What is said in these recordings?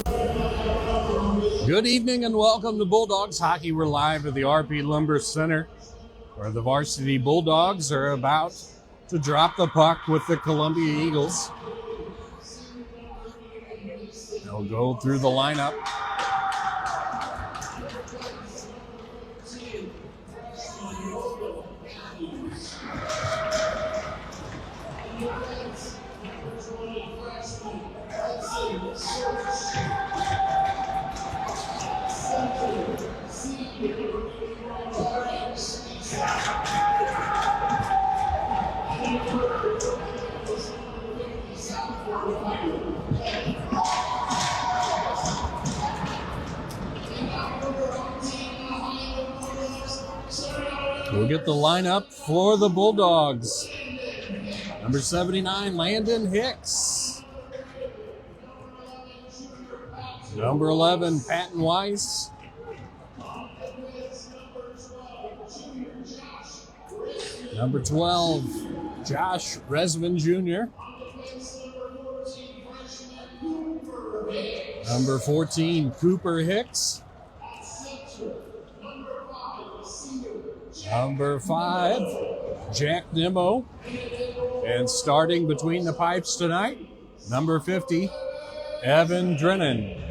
Good evening and welcome to Bulldogs Hockey. We're live at the RP Lumber Center where the Varsity Bulldogs are about to drop the puck with the Columbia Eagles. They'll go through the lineup. We'll get the lineup for the Bulldogs. Number 79, Landon Hicks. Number 11, Patton Weiss. Number 12, Josh Resman Jr. Number 14, Cooper Hicks. Number 5, Jack Nimmo. And starting between the pipes tonight, number 50, Evan Drennan.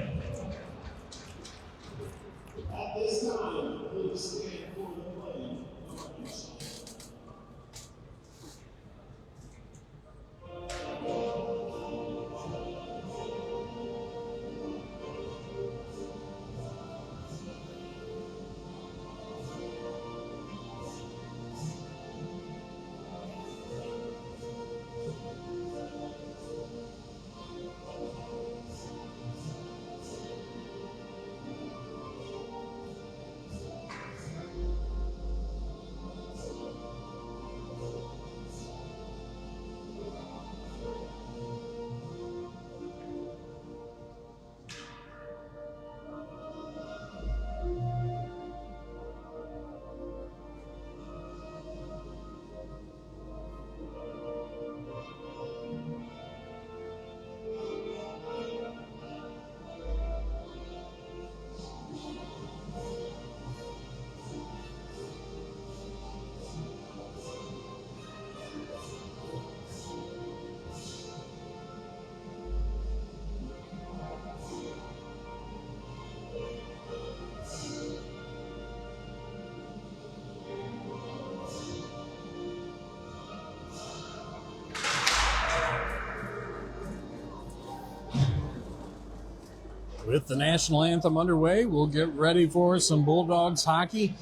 With the national anthem underway, we'll get ready for some Bulldogs hockey.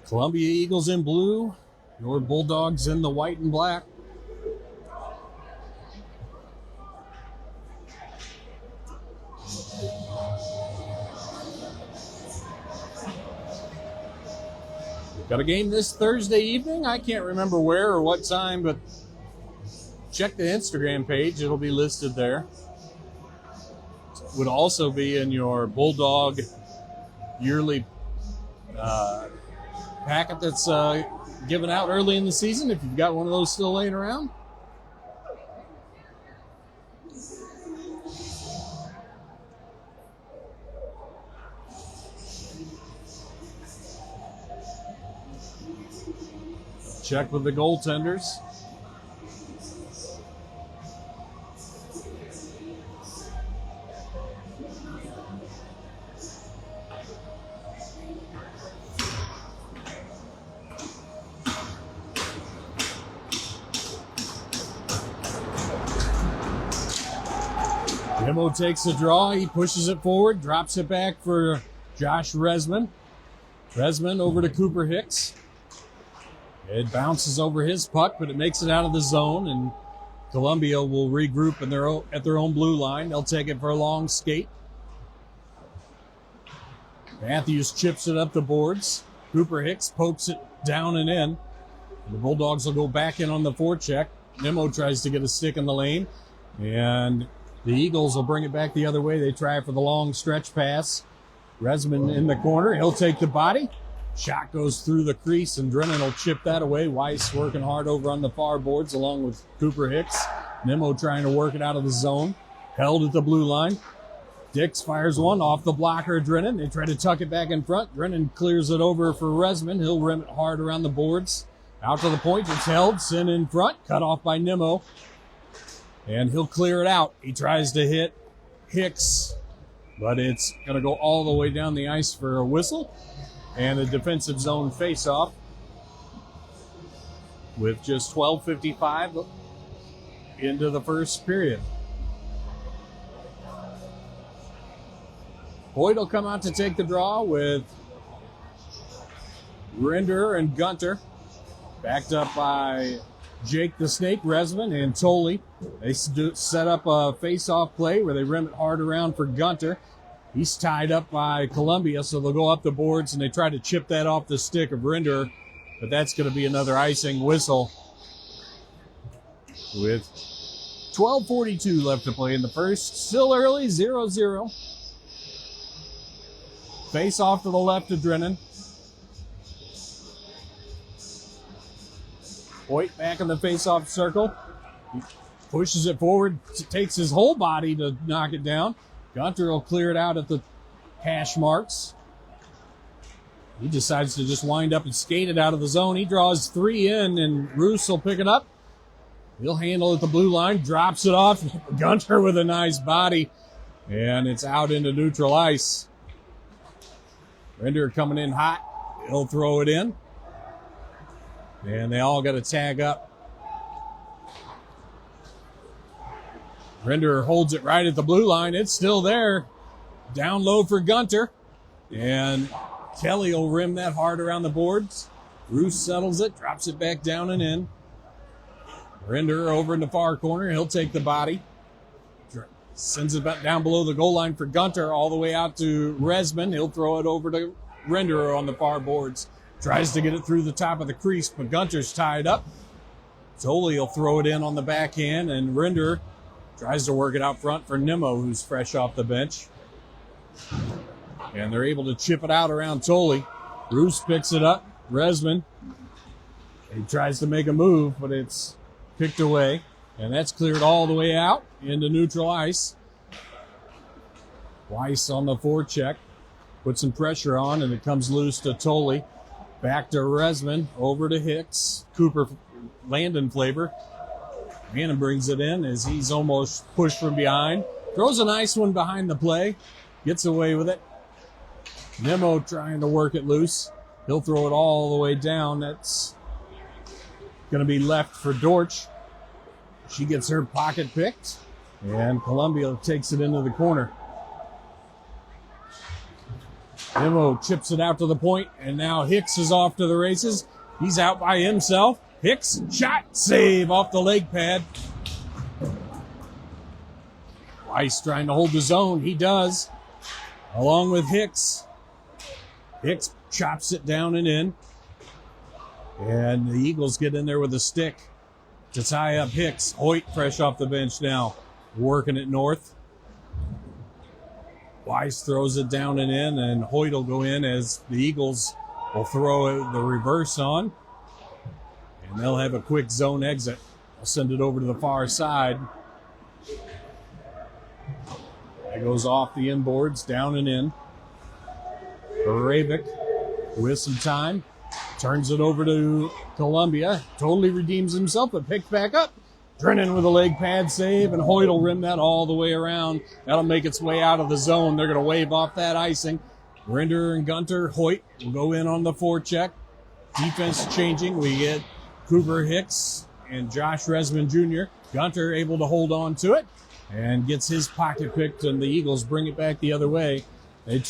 Columbia Eagles in blue, your Bulldogs in the white and black. Got a game this Thursday evening. I can't remember where or what time, but check the Instagram page. It'll be listed there. Would also be in your Bulldog yearly packet that's given out early in the season, if you've got one of those still laying around. Check with the goaltenders. Nimmo takes the draw. He pushes it forward, drops it back for Josh Resman. Resman over to Cooper Hicks. It bounces over his puck, but it makes it out of the zone, and Columbia will regroup at their own blue line. They'll take it for a long skate. Matthews chips it up the boards. Cooper Hicks pokes it down and in. The Bulldogs will go back in on the forecheck. Nimmo tries to get a stick in the lane, and the Eagles will bring it back the other way. They try for the long stretch pass. Resman in the corner. He'll take the body. Shot goes through the crease, and Drennan will chip that away. Weiss working hard over on the far boards along with Cooper Hicks. Nimmo trying to work it out of the zone. Held at the blue line. Dix fires one off the blocker, Drennan. They try to tuck it back in front. Drennan clears it over for Resman. He'll rim it hard around the boards. Out to the point, it's held. Sin in front, cut off by Nimmo. And he'll clear it out. He tries to hit Hicks, but it's going to go all the way down the ice for a whistle. And a defensive zone face-off with just 12:55 into the first period. Boyd will come out to take the draw with Render and Gunter, backed up by Jake the Snake, Resman, and Tolley. They set up a face-off play where they rim it hard around for Gunter. He's tied up by Columbia, so they'll go up the boards, and they try to chip that off the stick of Render, but that's going to be another icing whistle with 12:42 left to play in the first. Still early, 0-0. Face off to the left of Drennan. Hoyt back in the face-off circle. He pushes it forward, takes his whole body to knock it down. Gunter will clear it out at the hash marks. He decides to just wind up and skate it out of the zone. He draws three in, and Roos will pick it up. He'll handle it at the blue line, drops it off. Gunter with a nice body, and it's out into neutral ice. Render coming in hot. He'll throw it in. And they all got to tag up. Render holds it right at the blue line. It's still there. Down low for Gunter. And Kelly will rim that hard around the boards. Roos settles it, drops it back down and in. Render over in the far corner. He'll take the body. Sends it back down below the goal line for Gunter, all the way out to Resman. He'll throw it over to Renderer on the far boards. Tries to get it through the top of the crease, but Gunter's tied up. Tolley will throw it in on the backhand, and Renderer tries to work it out front for Nimmo, who's fresh off the bench. And they're able to chip it out around Tolley. Roos picks it up. Resman, he tries to make a move, but it's picked away. And that's cleared all the way out into neutral ice. Weiss on the forecheck. Puts some pressure on, and it comes loose to Tolley. Back to Resman. Over to Hicks. Cooper, Landon flavor. Hannon brings it in as he's almost pushed from behind. Throws a nice one behind the play. Gets away with it. Nimmo trying to work it loose. He'll throw it all the way down. That's going to be left for Dortch. She gets her pocket picked, and Columbia takes it into the corner. Nimmo chips it out to the point, and now Hicks is off to the races. He's out by himself. Hicks, shot, save off the leg pad. Weiss trying to hold the zone. He does, along with Hicks. Hicks chops it down and in. And the Eagles get in there with a stick to tie up Hicks. Hoyt fresh off the bench now, working it north. Weiss throws it down and in, and Hoyt will go in as the Eagles will throw the reverse on. And they'll have a quick zone exit. I'll send it over to the far side. That goes off the inboards, down and in. Barabic with some time. Turns it over to Columbia. Totally redeems himself, but picks back up. Drennan with a leg pad save, and Hoyt will rim that all the way around. That'll make its way out of the zone. They're going to wave off that icing. Render and Gunter. Hoyt will go in on the forecheck. Defense changing. We get Cooper Hicks and Josh Resman Jr. Gunter able to hold on to it and gets his pocket picked, and the Eagles bring it back the other way. They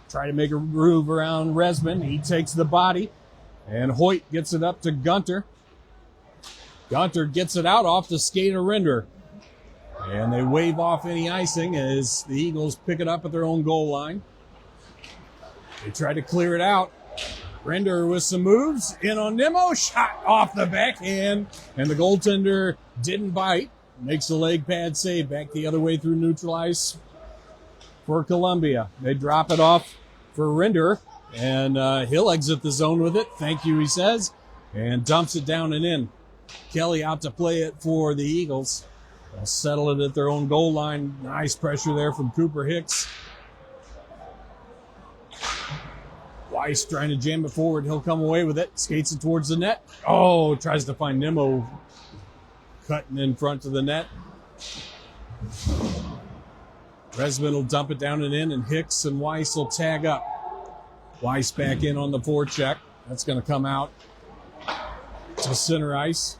try to make a groove around Resman. He takes the body. And Hoyt gets it up to Gunter. Gunter gets it out off the skate of Render. And they wave off any icing as the Eagles pick it up at their own goal line. They try to clear it out. Render with some moves. In on Nimmo. Shot off the backhand. And the goaltender didn't bite. Makes the leg pad save back the other way through neutral ice for Columbia. They drop it off for Render. And he'll exit the zone with it. Thank you, he says. And dumps it down and in. Kelly out to play it for the Eagles. They'll settle it at their own goal line. Nice pressure there from Cooper Hicks. Weiss trying to jam it forward. He'll come away with it. Skates it towards the net. Oh, tries to find Nimmo cutting in front of the net. Resman will dump it down and in, and Hicks and Weiss will tag up. Weiss back in on the forecheck. That's going to come out to center ice.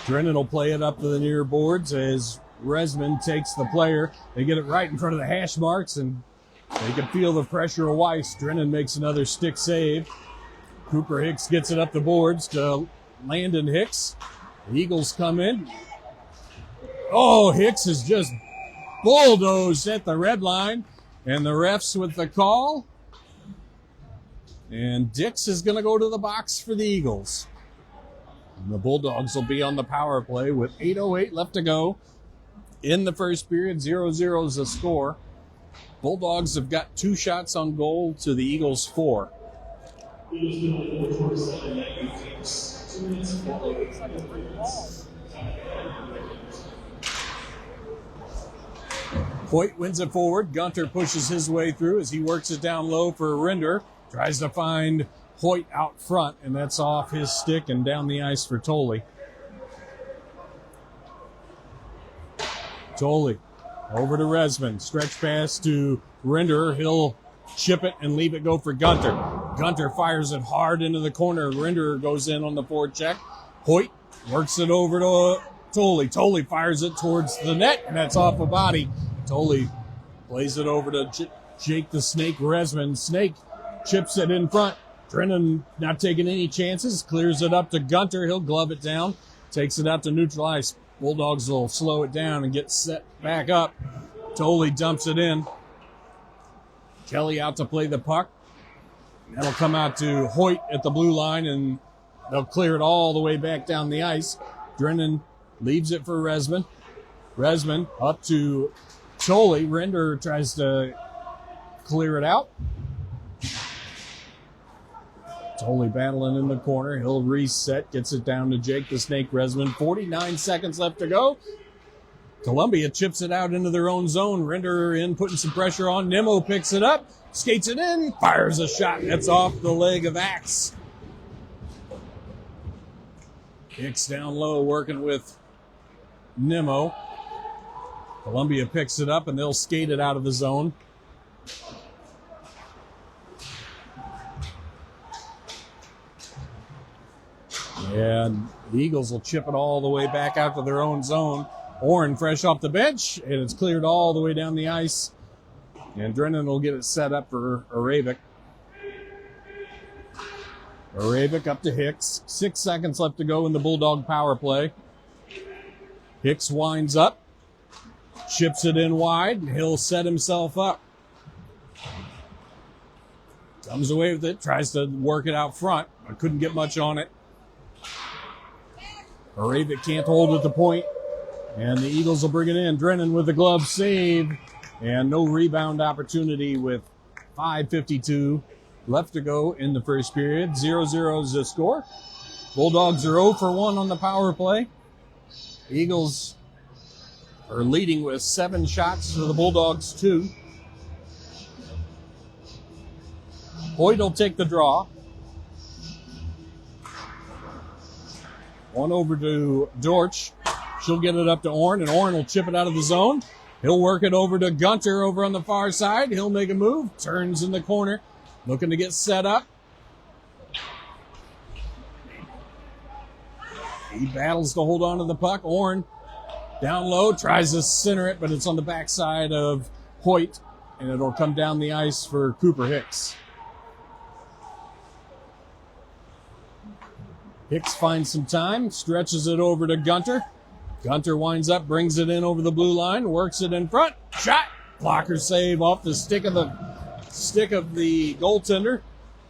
Drennan will play it up to the near boards as Resman takes the player. They get it right in front of the hash marks, and they can feel the pressure of Weiss. Drennan makes another stick save. Cooper Hicks gets it up the boards to Landon Hicks. The Eagles come in. Oh, Hicks is just bulldozed at the red line, and the refs with the call. And Dix is going to go to the box for the Eagles. And the Bulldogs will be on the power play with 8:08 left to go in the first period. 0-0 is the score. Bulldogs have got 2 shots on goal to the Eagles 4. Hoyt wins it forward. Gunter pushes his way through as he works it down low for Rinder. Tries to find Hoyt out front, and that's off his stick and down the ice for Tolley. Tolley over to Resman. Stretch pass to Rinder. He'll chip it and leave it go for Gunter. Gunter fires it hard into the corner. Rinder goes in on the forecheck. Hoyt works it over to Tolley. Tolley fires it towards the net, and that's off a body. Tolley plays it over to Jake the Snake Resman. Snake chips it in front. Drennan not taking any chances. Clears it up to Gunter. He'll glove it down. Takes it out to neutral ice. Bulldogs will slow it down and get set back up. Tolley dumps it in. Kelly out to play the puck. That'll come out to Hoyt at the blue line, and they'll clear it all the way back down the ice. Drennan leaves it for Resman. Resman up to Tolley. Rinder tries to clear it out. Tolley battling in the corner. He'll reset, gets it down to Jake the Snake Resman. 49 seconds left to go. Columbia chips it out into their own zone. Rinder in, putting some pressure on. Nimmo picks it up, skates it in, fires a shot. That's off the leg of Axe. Hicks down low, working with Nimmo. Columbia picks it up, and they'll skate it out of the zone. And the Eagles will chip it all the way back out to their own zone. Orrin fresh off the bench, and it's cleared all the way down the ice. And Drennan will get it set up for Aravik. Aravik up to Hicks. 6 seconds left to go in the Bulldog power play. Hicks winds up, chips it in wide, and he'll set himself up. Comes away with it, tries to work it out front, but couldn't get much on it. Aravik can't hold at the point, and the Eagles will bring it in. Drennan with the glove save, and no rebound opportunity with 5:52 left to go in the first period. 0-0 is the score. Bulldogs are 0 for 1 on the power play. Eagles are leading with 7 shots to the Bulldogs 2. Hoyt will take the draw. One over to Dortch. She'll get it up to Orrin, and Orrin will chip it out of the zone. He'll work it over to Gunter over on the far side. He'll make a move, turns in the corner, looking to get set up. He battles to hold on to the puck. Orrin down low, tries to center it, but it's on the backside of Hoyt, and it'll come down the ice for Cooper Hicks. Hicks finds some time, stretches it over to Gunter. Gunter winds up, brings it in over the blue line, works it in front. Shot! Blocker save off the stick of the goaltender.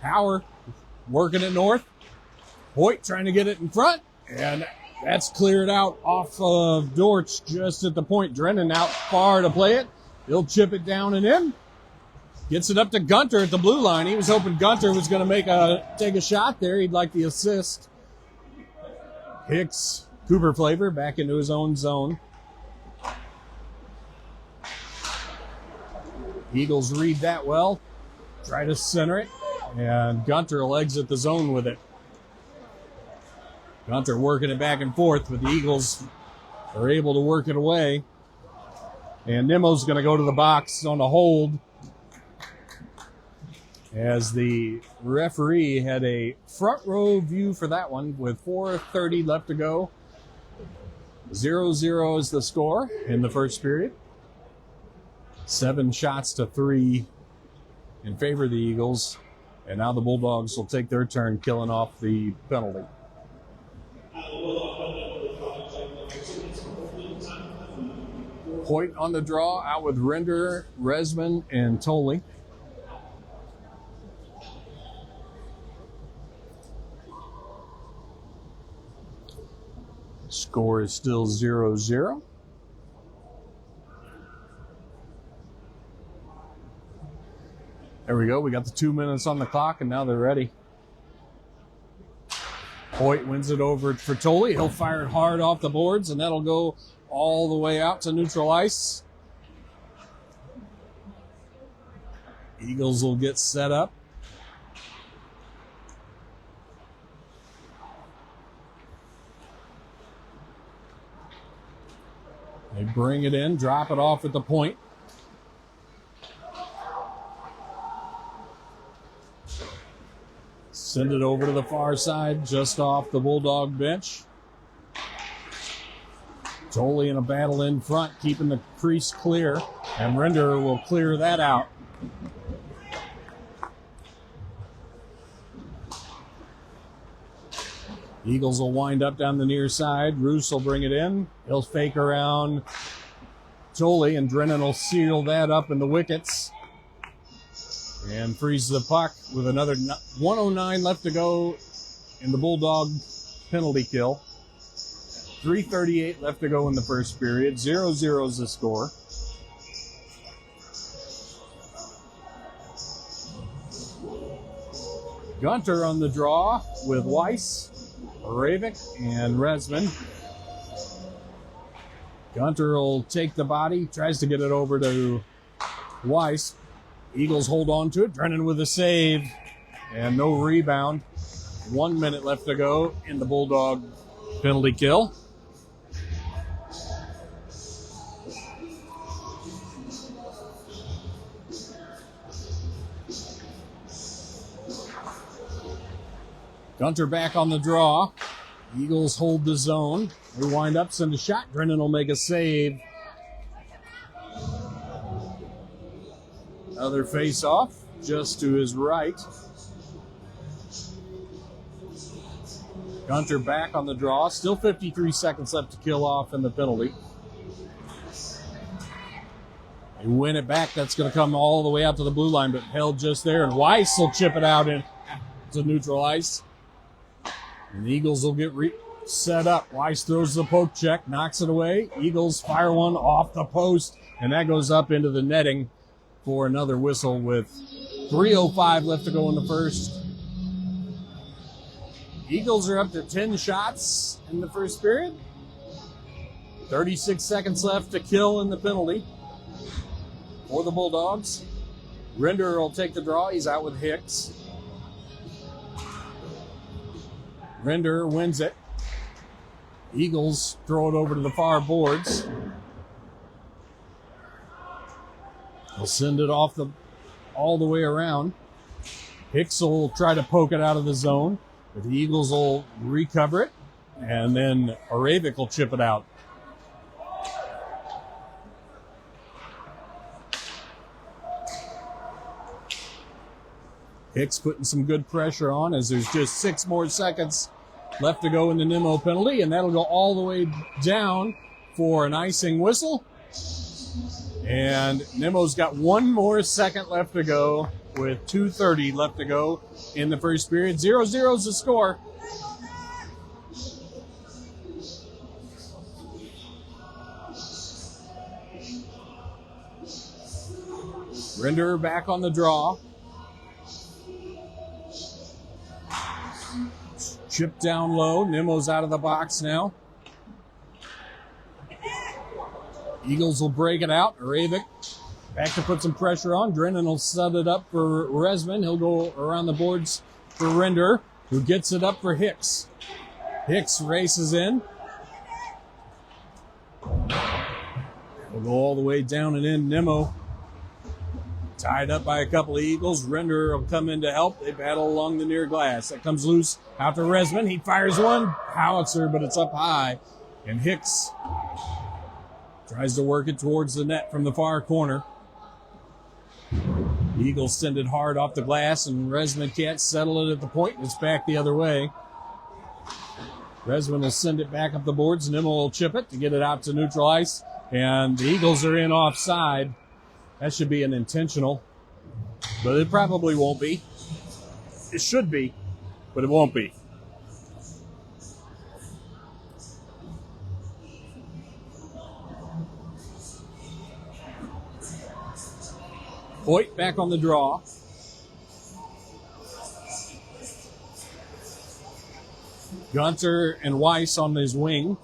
Hauer working it north. Hoyt trying to get it in front, and that's cleared out off of Dortch just at the point. Drennan out far to play it. He'll chip it down and in. Gets it up to Gunter at the blue line. He was hoping Gunter was going to take a shot there. He'd like the assist. Hicks Cooper Flavor back into his own zone. Eagles read that well. Try to center it. And Gunter will exit the zone with it. Gunter working it back and forth, but the Eagles are able to work it away. And Nemo's going to go to the box on a hold, as the referee had a front row view for that one with 4:30 left to go. 0-0 is the score in the first period. 7 shots to 3 in favor of the Eagles. And now the Bulldogs will take their turn killing off the penalty. Point on the draw, out with Render, Resman, and Tolley. Score is still 0-0. There we go. We got the 2 minutes on the clock, and now they're ready. Hoyt wins it over for Tolley. He'll fire it hard off the boards, and that'll go all the way out to neutral ice. Eagles will get set up. They bring it in, drop it off at the point. Send it over to the far side, just off the Bulldog bench. Tolley in a battle in front, keeping the crease clear, and Render will clear that out. Eagles will wind up down the near side. Roos will bring it in. He'll fake around Tolley, and Drennan will seal that up in the wickets and freeze the puck with another 1:09 left to go in the Bulldog penalty kill. 3:38 left to go in the first period. 0-0 is the score. Gunter on the draw with Weiss, Ravik, and Resman. Gunter will take the body, tries to get it over to Weiss. Eagles hold on to it. Drennan with a save and no rebound. 1 minute left to go in the Bulldog penalty kill. Gunter back on the draw. Eagles hold the zone. They wind up, send a shot. Drennan will make a save. Another face-off just to his right. Gunter back on the draw. Still 53 seconds left to kill off in the penalty. They win it back. That's going to come all the way out to the blue line, but held just there. And Weiss will chip it out to neutral ice. And the Eagles will get set up. Weiss throws the poke check, knocks it away. Eagles fire one off the post, and that goes up into the netting for another whistle with 3:05 left to go in the first. Eagles are up to 10 shots in the first period. 36 seconds left to kill in the penalty for the Bulldogs. Render will take the draw. He's out with Hicks. Render wins it. Eagles throw it over to the far boards. They'll send it off all the way around. Hicks will try to poke it out of the zone, but the Eagles will recover it, and then Aravik will chip it out. Hicks putting some good pressure on as there's just 6 more seconds left to go in the Nemo penalty, and that'll go all the way down for an icing whistle. And Nemo's got 1 more second left to go with 2:30 left to go in the first period. 0-0 is the score. Render back on the draw. Chip down low. Nemo's out of the box now. Eagles will break it out. Ravik back to put some pressure on. Drennan will set it up for Resman. He'll go around the boards for Render, who gets it up for Hicks. Hicks races in. We'll go all the way down and in. Nimmo tied up by a couple of Eagles. Render will come in to help. They battle along the near glass. That comes loose out to Resman. He fires one howitzer, but it's up high. And Hicks tries to work it towards the net from the far corner. The Eagles send it hard off the glass, and Resman can't settle it at the point. It's back the other way. Resman will send it back up the boards. Nimmo will chip it to get it out to neutral ice. And the Eagles are in offside. That should be an intentional, but it probably won't be. It should be, but it won't be. Hoyt back on the draw. Gunter and Weiss on his wing.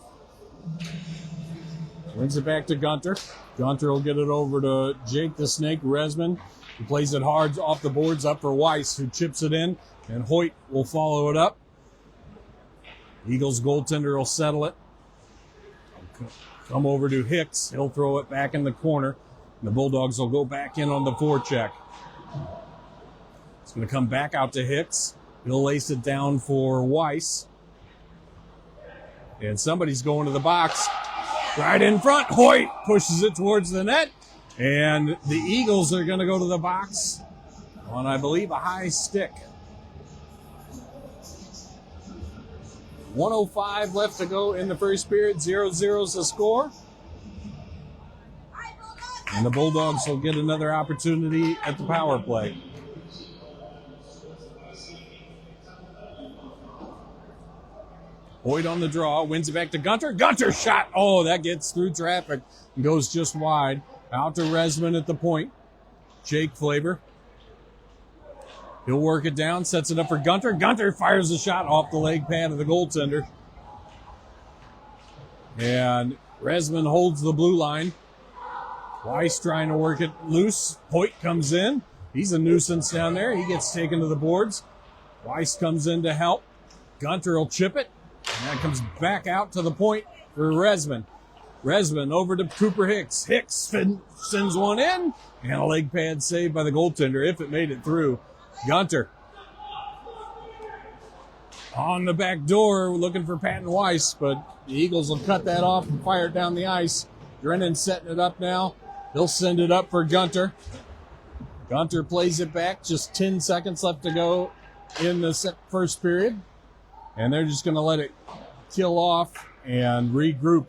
Wins it back to Gunter. Gunter will get it over to Jake the Snake Resman, who plays it hard off the boards up for Weiss, who chips it in, and Hoyt will follow it up. Eagles goaltender will settle it. Come over to Hicks. He'll throw it back in the corner. And the Bulldogs will go back in on the forecheck. It's going to come back out to Hicks. He'll lace it down for Weiss. And somebody's going to the box. Right in front, Hoyt pushes it towards the net. And the Eagles are going to go to the box on, I believe, a high stick. 1:05 left to go in the first period. 0-0 is the score. And the Bulldogs will get another opportunity at the power play. Hoyt on the draw, wins it back to Gunter. Gunter shot. Oh, that gets through traffic and goes just wide. Out to Resman at the point. Jake Flavor. He'll work it down, sets it up for Gunter. Gunter fires a shot off the leg pad of the goaltender. And Resman holds the blue line. Weiss trying to work it loose. Hoyt comes in. He's a nuisance down there. He gets taken to the boards. Weiss comes in to help. Gunter will chip it. And that comes back out to the point for Resman. Resman over to Cooper Hicks. Hicks sends one in. And a leg pad saved by the goaltender if it made it through. Gunter on the back door looking for Patton Weiss, but the Eagles will cut that off and fire it down the ice. Drennan setting it up now. He'll send it up for Gunter. Gunter plays it back. Just 10 seconds left to go in the first period. And they're just going to let it kill off and regroup.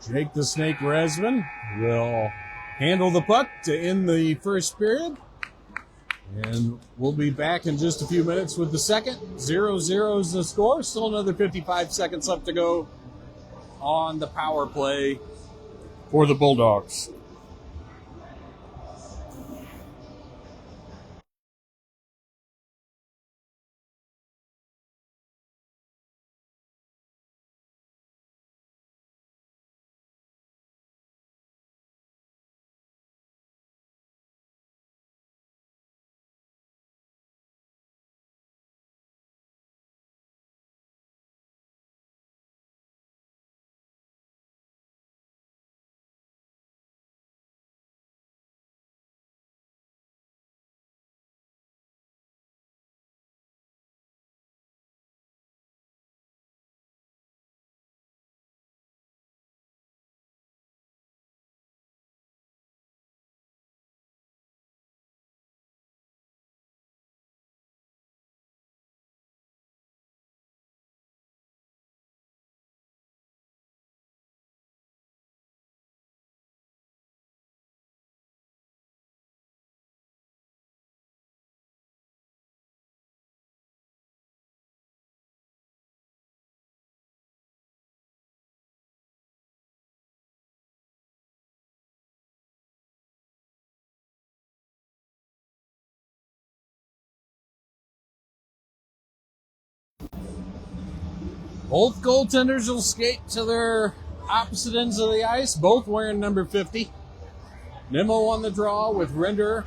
Jake the Snake Resman will handle the puck to end the first period. And we'll be back in just a few minutes with the second. 0-0 is the score. Still another 55 seconds left to go on the power play for the Bulldogs. Both goaltenders will skate to their opposite ends of the ice, both wearing number 50. Nemo on the draw with Render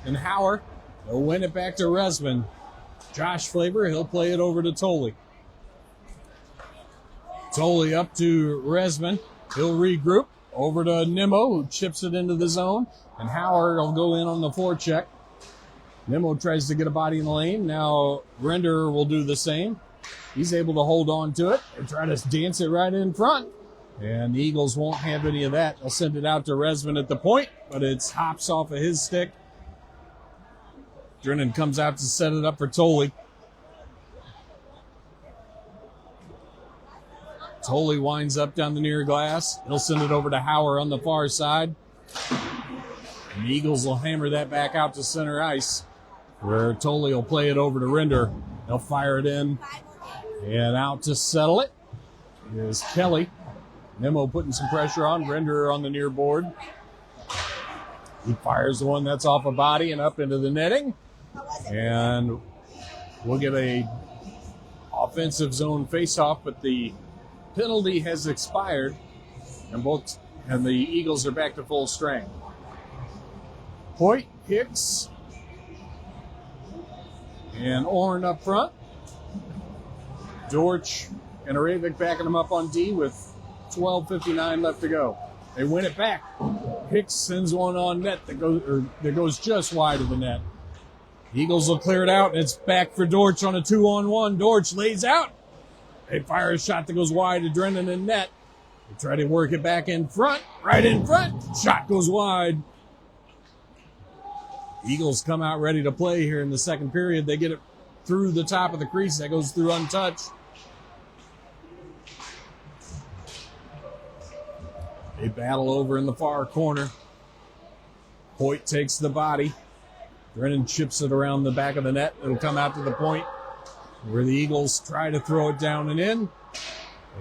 and Hauer. They'll win it back to Resman. Josh Flavor, he'll play it over to Tolley. Tolley up to Resman. He'll regroup over to Nemo, who chips it into the zone. And Hauer will go in on the forecheck. Nemo tries to get a body in the lane. Now Render will do the same. He's able to hold on to it and try to dance it right in front. And the Eagles won't have any of that. They'll send it out to Resman at the point, but it hops off of his stick. Drennan comes out to set it up for Tolley. Tolley winds up down the near glass. He'll send it over to Hauer on the far side. And the Eagles will hammer that back out to center ice, where Tolley will play it over to Render. They'll fire it in. And out to settle it is Kelly. Nemo putting some pressure on. Render on the near board. He fires the one that's off a body and up into the netting. And we'll get a offensive zone face-off, but the penalty has expired, and the Eagles are back to full strength. Hoyt, Hicks, and Orrin up front. Dortch and Aravik backing them up on D with 12:59 left to go. They win it back. Hicks sends one on net that goes just wide of the net. Eagles will clear it out, and it's back for Dortch on a 2-on-1. Dortch lays out. They fire a shot that goes wide to Drennan and net. They try to work it back in front, right in front. Shot goes wide. Eagles come out ready to play here in the second period. They get it through the top of the crease. That goes through untouched. They battle over in the far corner. Hoyt takes the body. Drennan chips it around the back of the net. It'll come out to the point where the Eagles try to throw it down and in.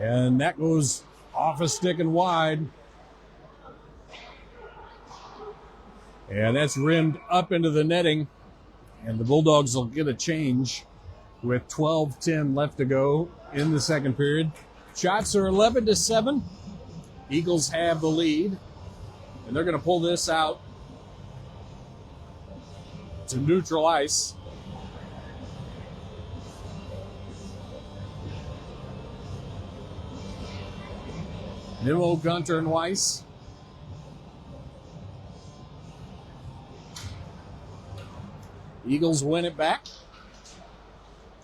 And that goes off a stick and wide. And that's rimmed up into the netting. And the Bulldogs will get a change with 12:10 left to go in the second period. Shots are 11-7. Eagles have the lead. And they're going to pull this out to neutral ice. Nemo, Gunter, and Weiss. Eagles win it back.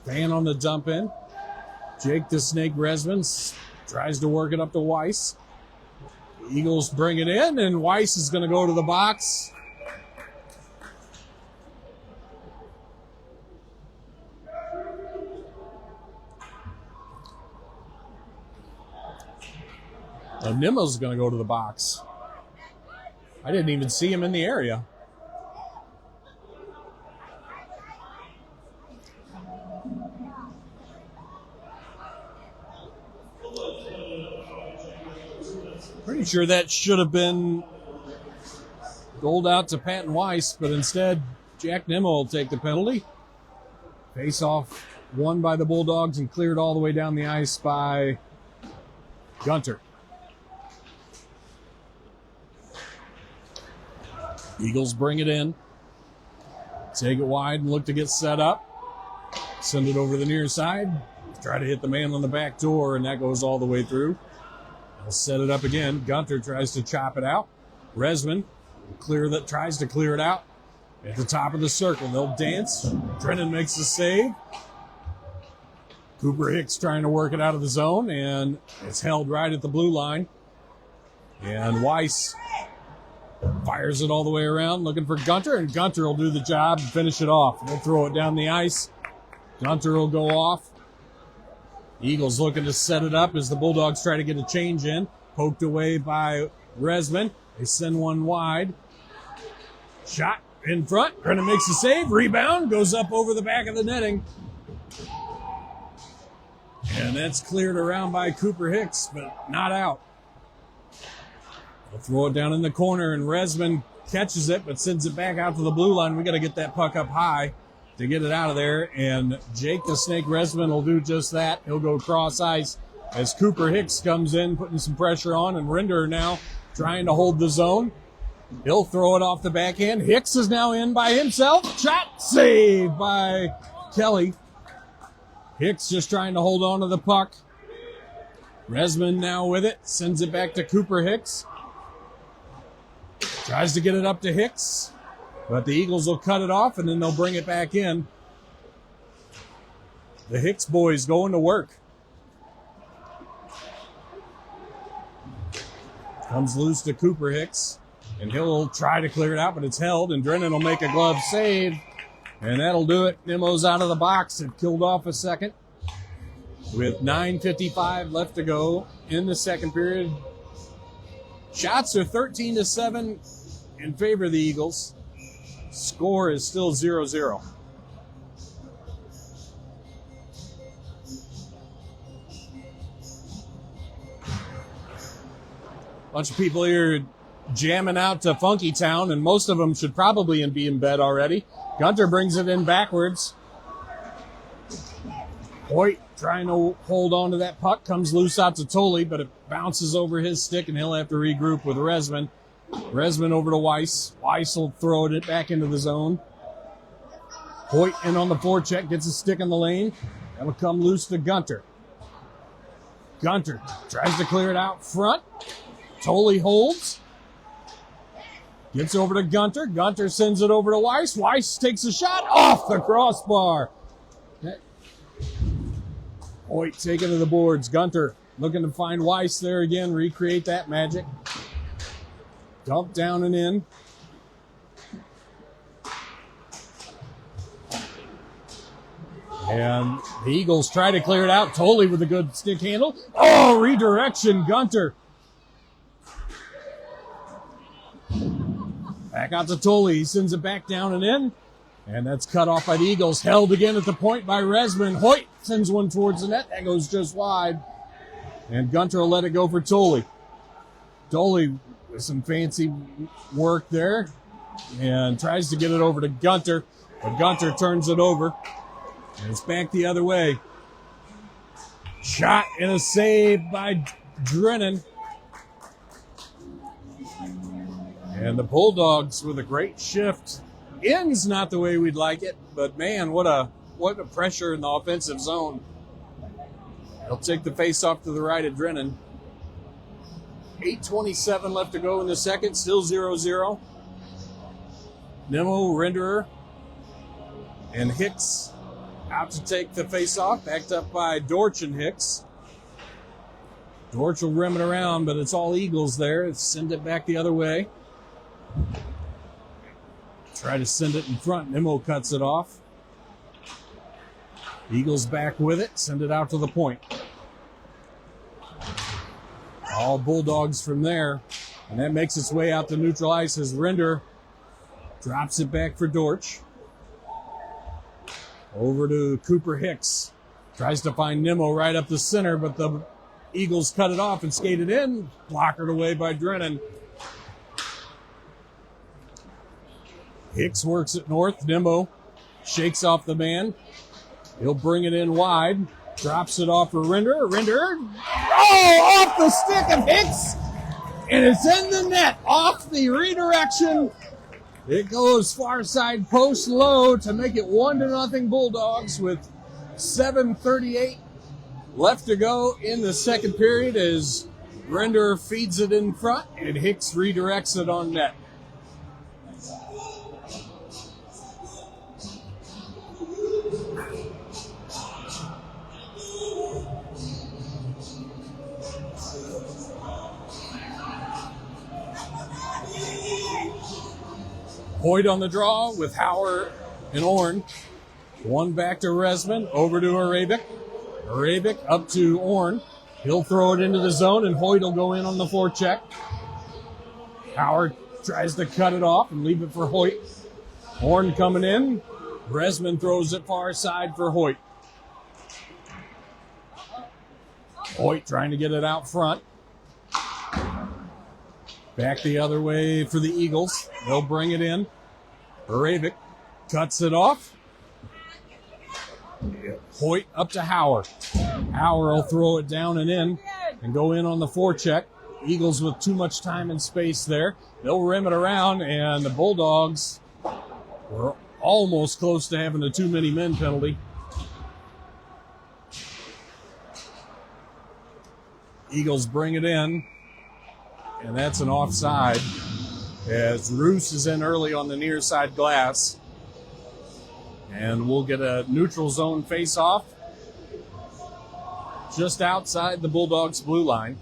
Fan on the dump in. Jake the Snake Resman tries to work it up to Weiss. Eagles bring it in, and Weiss is going to go to the box. Now Nemo's going to go to the box. I didn't even see him in the area. Pretty sure that should have been doled out to Patton Weiss, but instead Jack Nemo will take the penalty. Face off won by the Bulldogs and cleared all the way down the ice by Gunter. Eagles bring it in. Take it wide and look to get set up. Send it over the near side. Try to hit the man on the back door, and that goes all the way through. They'll set it up again. Gunter tries to chop it out. Resman tries to clear it out. At the top of the circle, they'll dance. Drennan makes the save. Cooper Hicks trying to work it out of the zone, and it's held right at the blue line. And Weiss fires it all the way around, looking for Gunter, and Gunter will do the job and finish it off. They'll throw it down the ice. Gunter will go off. Eagles looking to set it up as the Bulldogs try to get a change in. Poked away by Resman. They send one wide. Shot in front. Drennan makes the save. Rebound. Goes up over the back of the netting. And that's cleared around by Cooper Hicks, but not out. They'll throw it down in the corner, and Resman catches it, but sends it back out to the blue line. We got to get that puck up high. to get it out of there, and Jake the Snake Resman will do just that. He'll go cross ice as Cooper Hicks comes in, putting some pressure on, and Rinder now trying to hold the zone. He'll throw it off the backhand. Hicks is now in by himself. Shot saved by Kelly. Hicks just trying to hold on to the puck. Resman now with it. Sends it back to Cooper Hicks. Tries to get it up to Hicks. But the Eagles will cut it off, and then they'll bring it back in. The Hicks boys going to work. Comes loose to Cooper Hicks, and he'll try to clear it out, but it's held, and Drennan will make a glove save, and that'll do it. Nemo's out of the box. It killed off a second with 9:55 left to go in the second period. Shots are 13-7 in favor of the Eagles. Score is still 0-0. Bunch of people here jamming out to Funky Town, and most of them should probably be in bed already. Gunter brings it in backwards. Hoyt trying to hold on to that puck, comes loose out to Tolley, but it bounces over his stick, and he'll have to regroup with Resman. Resman over to Weiss. Weiss will throw it back into the zone. Hoyt in on the forecheck, gets a stick in the lane. That'll come loose to Gunter. Gunter tries to clear it out front. Tolley holds. Gets over to Gunter. Gunter sends it over to Weiss. Weiss takes a shot off the crossbar. Hoyt taking to the boards. Gunter looking to find Weiss there again, recreate that magic. Dump down and in. And the Eagles try to clear it out. Tolley with a good stick handle. Oh, redirection, Gunter. Back out to Tolley. He sends it back down and in. And that's cut off by the Eagles. Held again at the point by Resman. Hoyt sends one towards the net. That goes just wide. And Gunter will let it go for Tolley. Tolley with some fancy work there. And tries to get it over to Gunter. But Gunter turns it over. And it's back the other way. Shot and a save by Drennan. And the Bulldogs with a great shift. In's not the way we'd like it, but man, what a pressure in the offensive zone. He'll take the face off to the right of Drennan. 8:27 left to go in the second, still 0-0. Nemo, Renderer, and Hicks out to take the face off, backed up by Dortch and Hicks. Dortch will rim it around, but it's all Eagles there. Send it back the other way. Try to send it in front. Nemo cuts it off. Eagles back with it. Send it out to the point. All Bulldogs from there. And that makes its way out to neutral ice as Render drops it back for Dortch. Over to Cooper Hicks. Tries to find Nemo right up the center, but the Eagles cut it off and skated in. Blockered away by Drennan. Hicks works it north. Nemo shakes off the man. He'll bring it in wide. Drops it off for Render. Render. Oh, off the stick of Hicks. And it's in the net. Off the redirection. It goes far side post low to make it 1-0 Bulldogs with 7:38 left to go in the second period as Render feeds it in front and Hicks redirects it on net. Hoyt on the draw with Hauer and Orn. One back to Resman, over to Arabic. Arabic up to Orn. He'll throw it into the zone, and Hoyt will go in on the forecheck. Hauer tries to cut it off and leave it for Hoyt. Orn coming in. Resman throws it far side for Hoyt. Hoyt trying to get it out front. Back the other way for the Eagles. They'll bring it in. Arabic cuts it off. Hoyt up to Hauer. Hauer will throw it down and in and go in on the forecheck. Eagles with too much time and space there. They'll rim it around, and the Bulldogs were almost close to having a too many men penalty. Eagles bring it in, and that's an offside as Roos is in early on the near side glass. And we'll get a neutral zone face-off just outside the Bulldogs' blue line.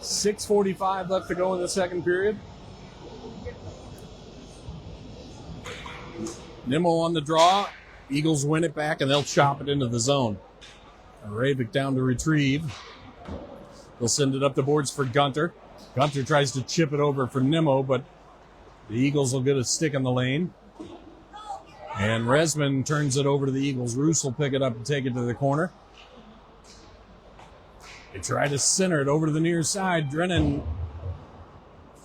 6:45 left to go in the second period. Nimmo on the draw. Eagles win it back, and they'll chop it into the zone. Ravik down to retrieve. They'll send it up the boards for Gunter. Gunter tries to chip it over for Nimmo, but the Eagles will get a stick in the lane. And Resman turns it over to the Eagles. Roos will pick it up and take it to the corner. They try to center it over to the near side. Drennan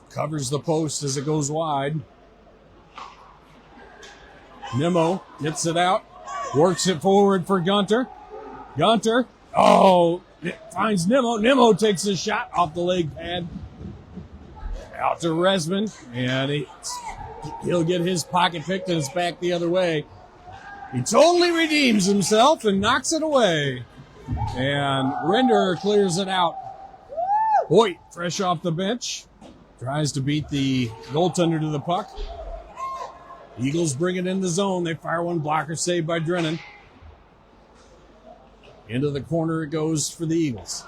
covers the post as it goes wide. Nimmo gets it out, works it forward for Gunter. Gunter, it finds Nimmo. Nimmo takes a shot off the leg pad. Out to Resman, and he'll get his pocket picked, and it's back the other way. He totally redeems himself and knocks it away. And Render clears it out. Hoyt, fresh off the bench, tries to beat the goaltender to the puck. Eagles bring it in the zone. They fire one, blocker saved by Drennan. Into the corner it goes for the Eagles.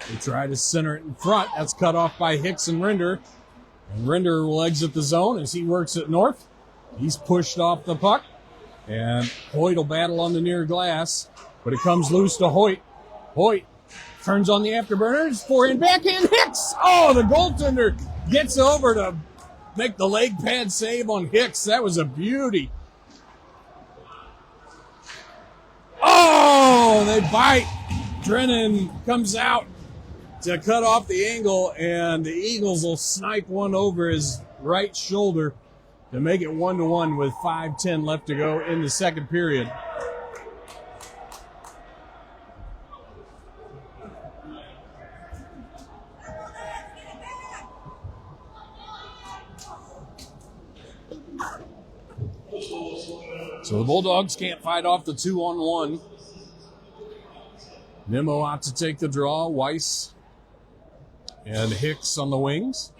They try to center it in front. That's cut off by Hicks and Render. And Render will exit the zone as he works it north. He's pushed off the puck. And Hoyt will battle on the near glass. But it comes loose to Hoyt. Hoyt turns on the afterburners. Forehand, backhand, Hicks! Oh, the goaltender gets over to make the leg pad save on Hicks. That was a beauty. Oh, they bite. Drennan comes out to cut off the angle, and the Eagles will snipe one over his right shoulder to make it 1-1 with 5:10 left to go in the second period. So the Bulldogs can't fight off the 2-on-1. Nimmo out to take the draw. Weiss and Hicks on the wings.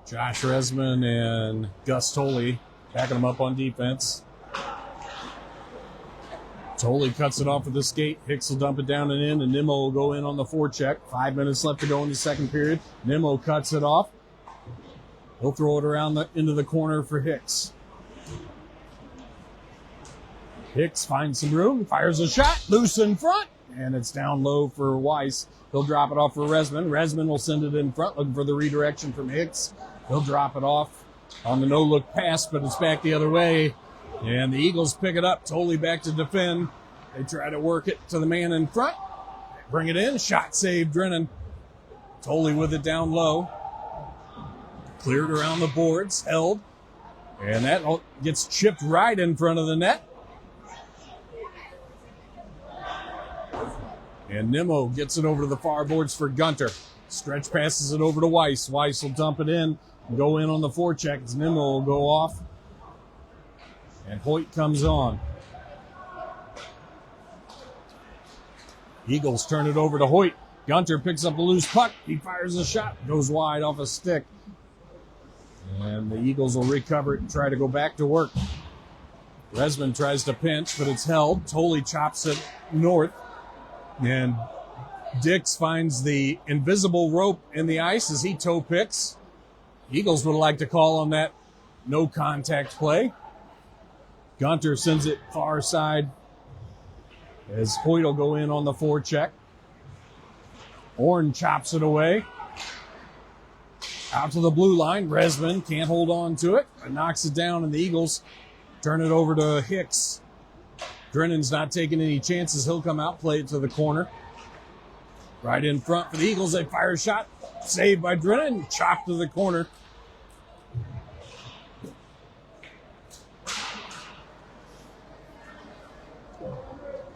Josh Resman and Gus Tolley backing them up on defense. Tolley cuts it off with the skate. Hicks will dump it down and in, and Nimmo will go in on the forecheck. 5 minutes left to go in the second period. Nimmo cuts it off. He'll throw it around into the corner for Hicks. Hicks finds some room, fires a shot, loose in front, and it's down low for Weiss. He'll drop it off for Resman. Resman will send it in front, looking for the redirection from Hicks. He'll drop it off on the no-look pass, but it's back the other way. And the Eagles pick it up, totally back to defend. They try to work it to the man in front. Bring it in, shot save, Drennan. Totally with it down low. Cleared around the boards, held. And that gets chipped right in front of the net. And Nimmo gets it over to the far boards for Gunter. Stretch passes it over to Weiss. Weiss will dump it in and go in on the forecheck as Nimmo will go off. And Hoyt comes on. Eagles turn it over to Hoyt. Gunter picks up the loose puck. He fires a shot. Goes wide off a stick. And the Eagles will recover it and try to go back to work. Resman tries to pinch, but it's held. Tolley chops it north. And Dix finds the invisible rope in the ice as he toe picks. Eagles would like to call on that no contact play. Gunter sends it far side as Hoyt will go in on the forecheck. Orn chops it away. Out to the blue line. Resman can't hold on to it, but knocks it down, and the Eagles turn it over to Hicks. Drennan's not taking any chances. He'll come out, play it to the corner. Right in front for the Eagles. They fire a shot. Saved by Drennan. Chopped to the corner.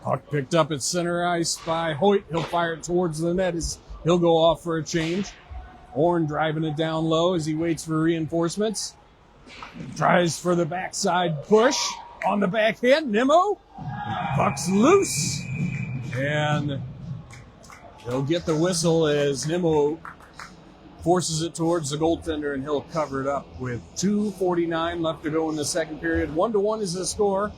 Puck picked up at center ice by Hoyt. He'll fire it towards the net as he'll go off for a change. Orn driving it down low as he waits for reinforcements. Tries for the backside push on the backhand. Nimmo. Puck's loose. And he'll get the whistle as Nimmo forces it towards the goaltender, and he'll cover it up with 2:49 left to go in the second period. 1-1 is the score.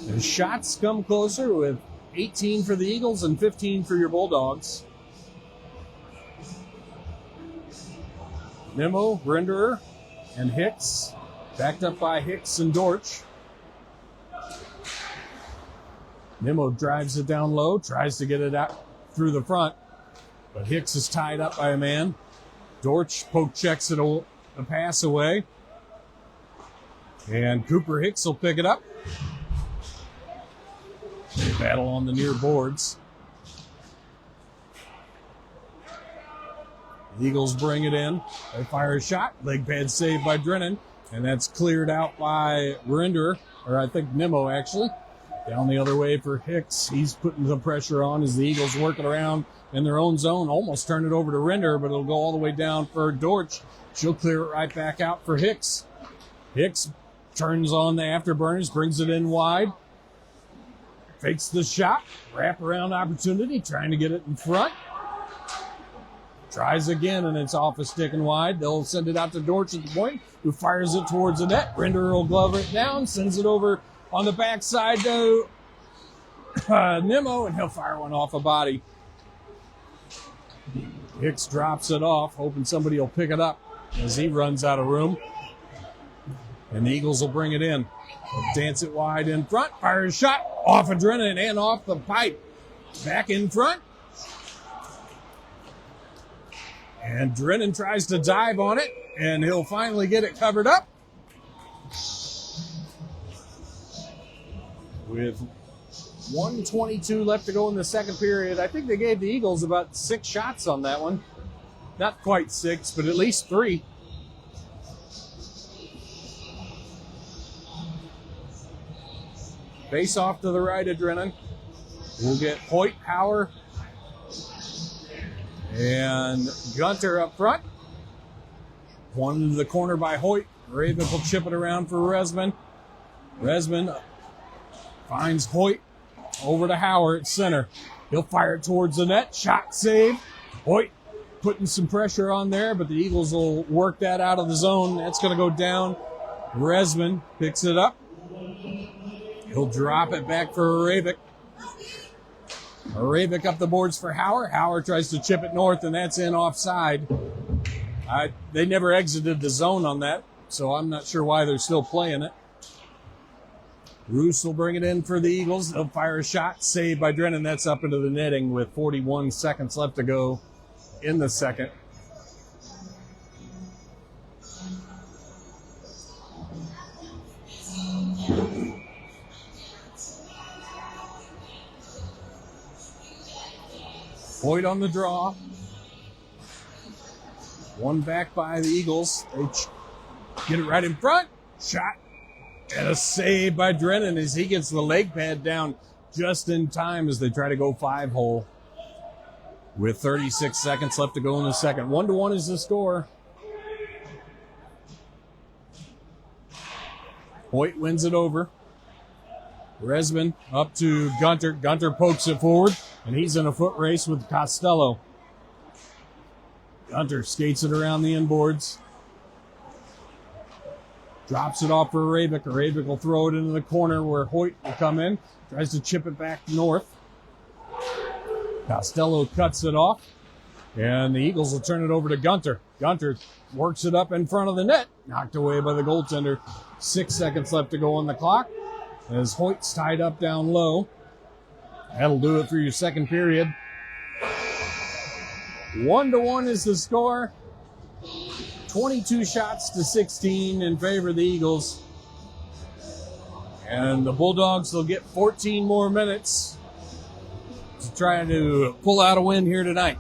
The shots come closer with 18 for the Eagles and 15 for your Bulldogs. Nimmo, Renderer, and Hicks, backed up by Hicks and Dortch. Nimmo drives it down low, tries to get it out through the front, but Hicks is tied up by a man. Dortch poke checks it a pass away, and Cooper Hicks will pick it up. They battle on the near boards. The Eagles bring it in. They fire a shot. Leg pad saved by Drennan. And that's cleared out by Renderer, or I think Nimmo actually. Down the other way for Hicks. He's putting the pressure on as the Eagles working around in their own zone. Almost turned it over to Renderer, but it'll go all the way down for Dortch. She'll clear it right back out for Hicks. Hicks turns on the afterburners, brings it in wide. Fakes the shot, wrap-around opportunity, trying to get it in front. Tries again, and it's off a stick and wide. They'll send it out to Dortch at the point, who fires it towards the net. Renderer will glove it down, sends it over on the backside to Nimmo, and he'll fire one off a body. Hicks drops it off, hoping somebody will pick it up as he runs out of room. And the Eagles will bring it in. Dance it wide in front. Fire a shot off of Drennan and off the pipe. Back in front. And Drennan tries to dive on it, and he'll finally get it covered up. With 1:22 left to go in the second period, I think they gave the Eagles about 6 shots on that one. Not quite 6, but at least 3. Face off to the right of Drennan. We'll get Hoyt, Hauer, and Gunter up front. One to the corner by Hoyt. Raven will chip it around for Resman. Resman finds Hoyt over to Hauer at center. He'll fire it towards the net. Shot save. Hoyt putting some pressure on there, but the Eagles will work that out of the zone. That's going to go down. Resman picks it up. He'll drop it back for Aravik. Aravik up the boards for Hauer. Hauer tries to chip it north, and that's in offside. They never exited the zone on that, so I'm not sure why they're still playing it. Roos will bring it in for the Eagles. They'll fire a shot, saved by Drennan. That's up into the netting with 41 seconds left to go in the second. Hoyt on the draw. One back by the Eagles. They get it right in front. Shot. And a save by Drennan as he gets the leg pad down just in time as they try to go 5-hole. With 36 seconds left to go in the second. 1-1 is the score. Hoyt wins it over. Resman up to Gunter. Gunter pokes it forward, and he's in a foot race with Costello. Gunter skates it around the inboards. Drops it off for Aravik. Aravik will throw it into the corner where Hoyt will come in. Tries to chip it back north. Costello cuts it off, and the Eagles will turn it over to Gunter. Gunter works it up in front of the net. Knocked away by the goaltender. 6 seconds left to go on the clock as Hoyt's tied up down low. That'll do it for your second period. 1-1 is the score. 22 shots to 16 in favor of the Eagles. And the Bulldogs will get 14 more minutes to try to pull out a win here tonight.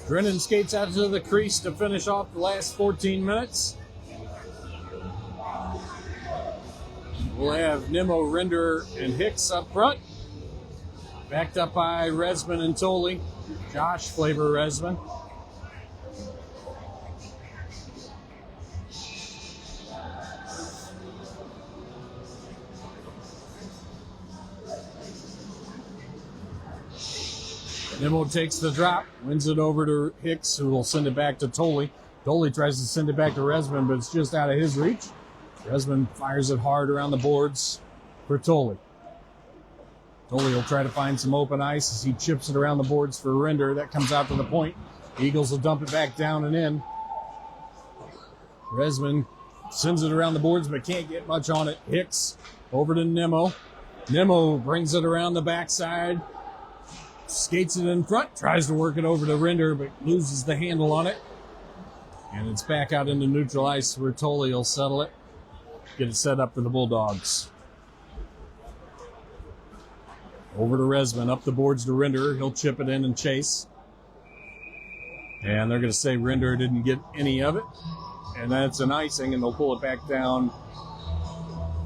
Drennan skates out to the crease to finish off the last 14 minutes. We'll have Nimmo, Render, and Hicks up front. Backed up by Resman and Tolley. Josh Flavor Resman. Nimmo takes the drop, wins it over to Hicks, who will send it back to Tolley. Tolley tries to send it back to Resman, but it's just out of his reach. Resman fires it hard around the boards for Tolley. Tolley will try to find some open ice as he chips it around the boards for Render. That comes out to the point. Eagles will dump it back down and in. Resman sends it around the boards, but can't get much on it. Hicks over to Nimmo. Nimmo brings it around the backside. Skates it in front, tries to work it over to Render, but loses the handle on it. And it's back out into neutral ice where Tolley will settle it. Get it set up for the Bulldogs. Over to Resman, up the boards to Render. He'll chip it in and chase. And they're going to say Render didn't get any of it. And that's an icing, and they'll pull it back down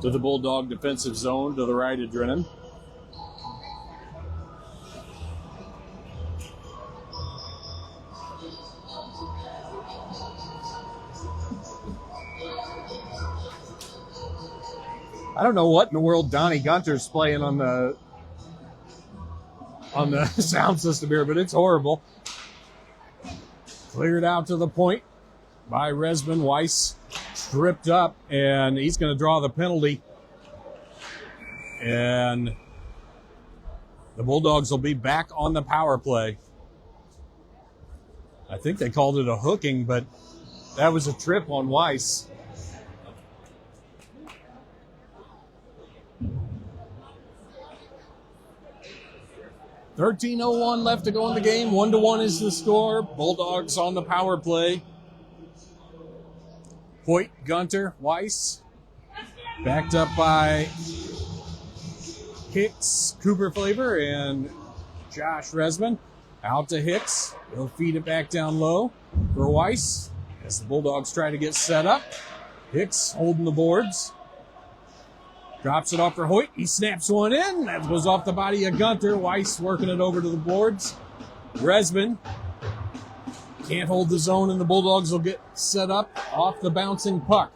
to the Bulldog defensive zone to the right of Drennan. I don't know what in the world Donnie Gunter's playing on the sound system here, but it's horrible. Cleared out to the point by Resman. Weiss tripped up, and he's going to draw the penalty. And the Bulldogs will be back on the power play. I think they called it a hooking, but that was a trip on Weiss. .13:01 left to go in the game. 1-1 is the score. Bulldogs on the power play. Hoyt, Gunter, Weiss. Backed up by Hicks, Cooper Flavor, and Josh Resman. Out to Hicks. He'll feed it back down low for Weiss as the Bulldogs try to get set up. Hicks holding the boards. Drops it off for Hoyt. He snaps one in. That goes off the body of Gunter. Weiss working it over to the boards. Resman can't hold the zone, and the Bulldogs will get set up off the bouncing puck.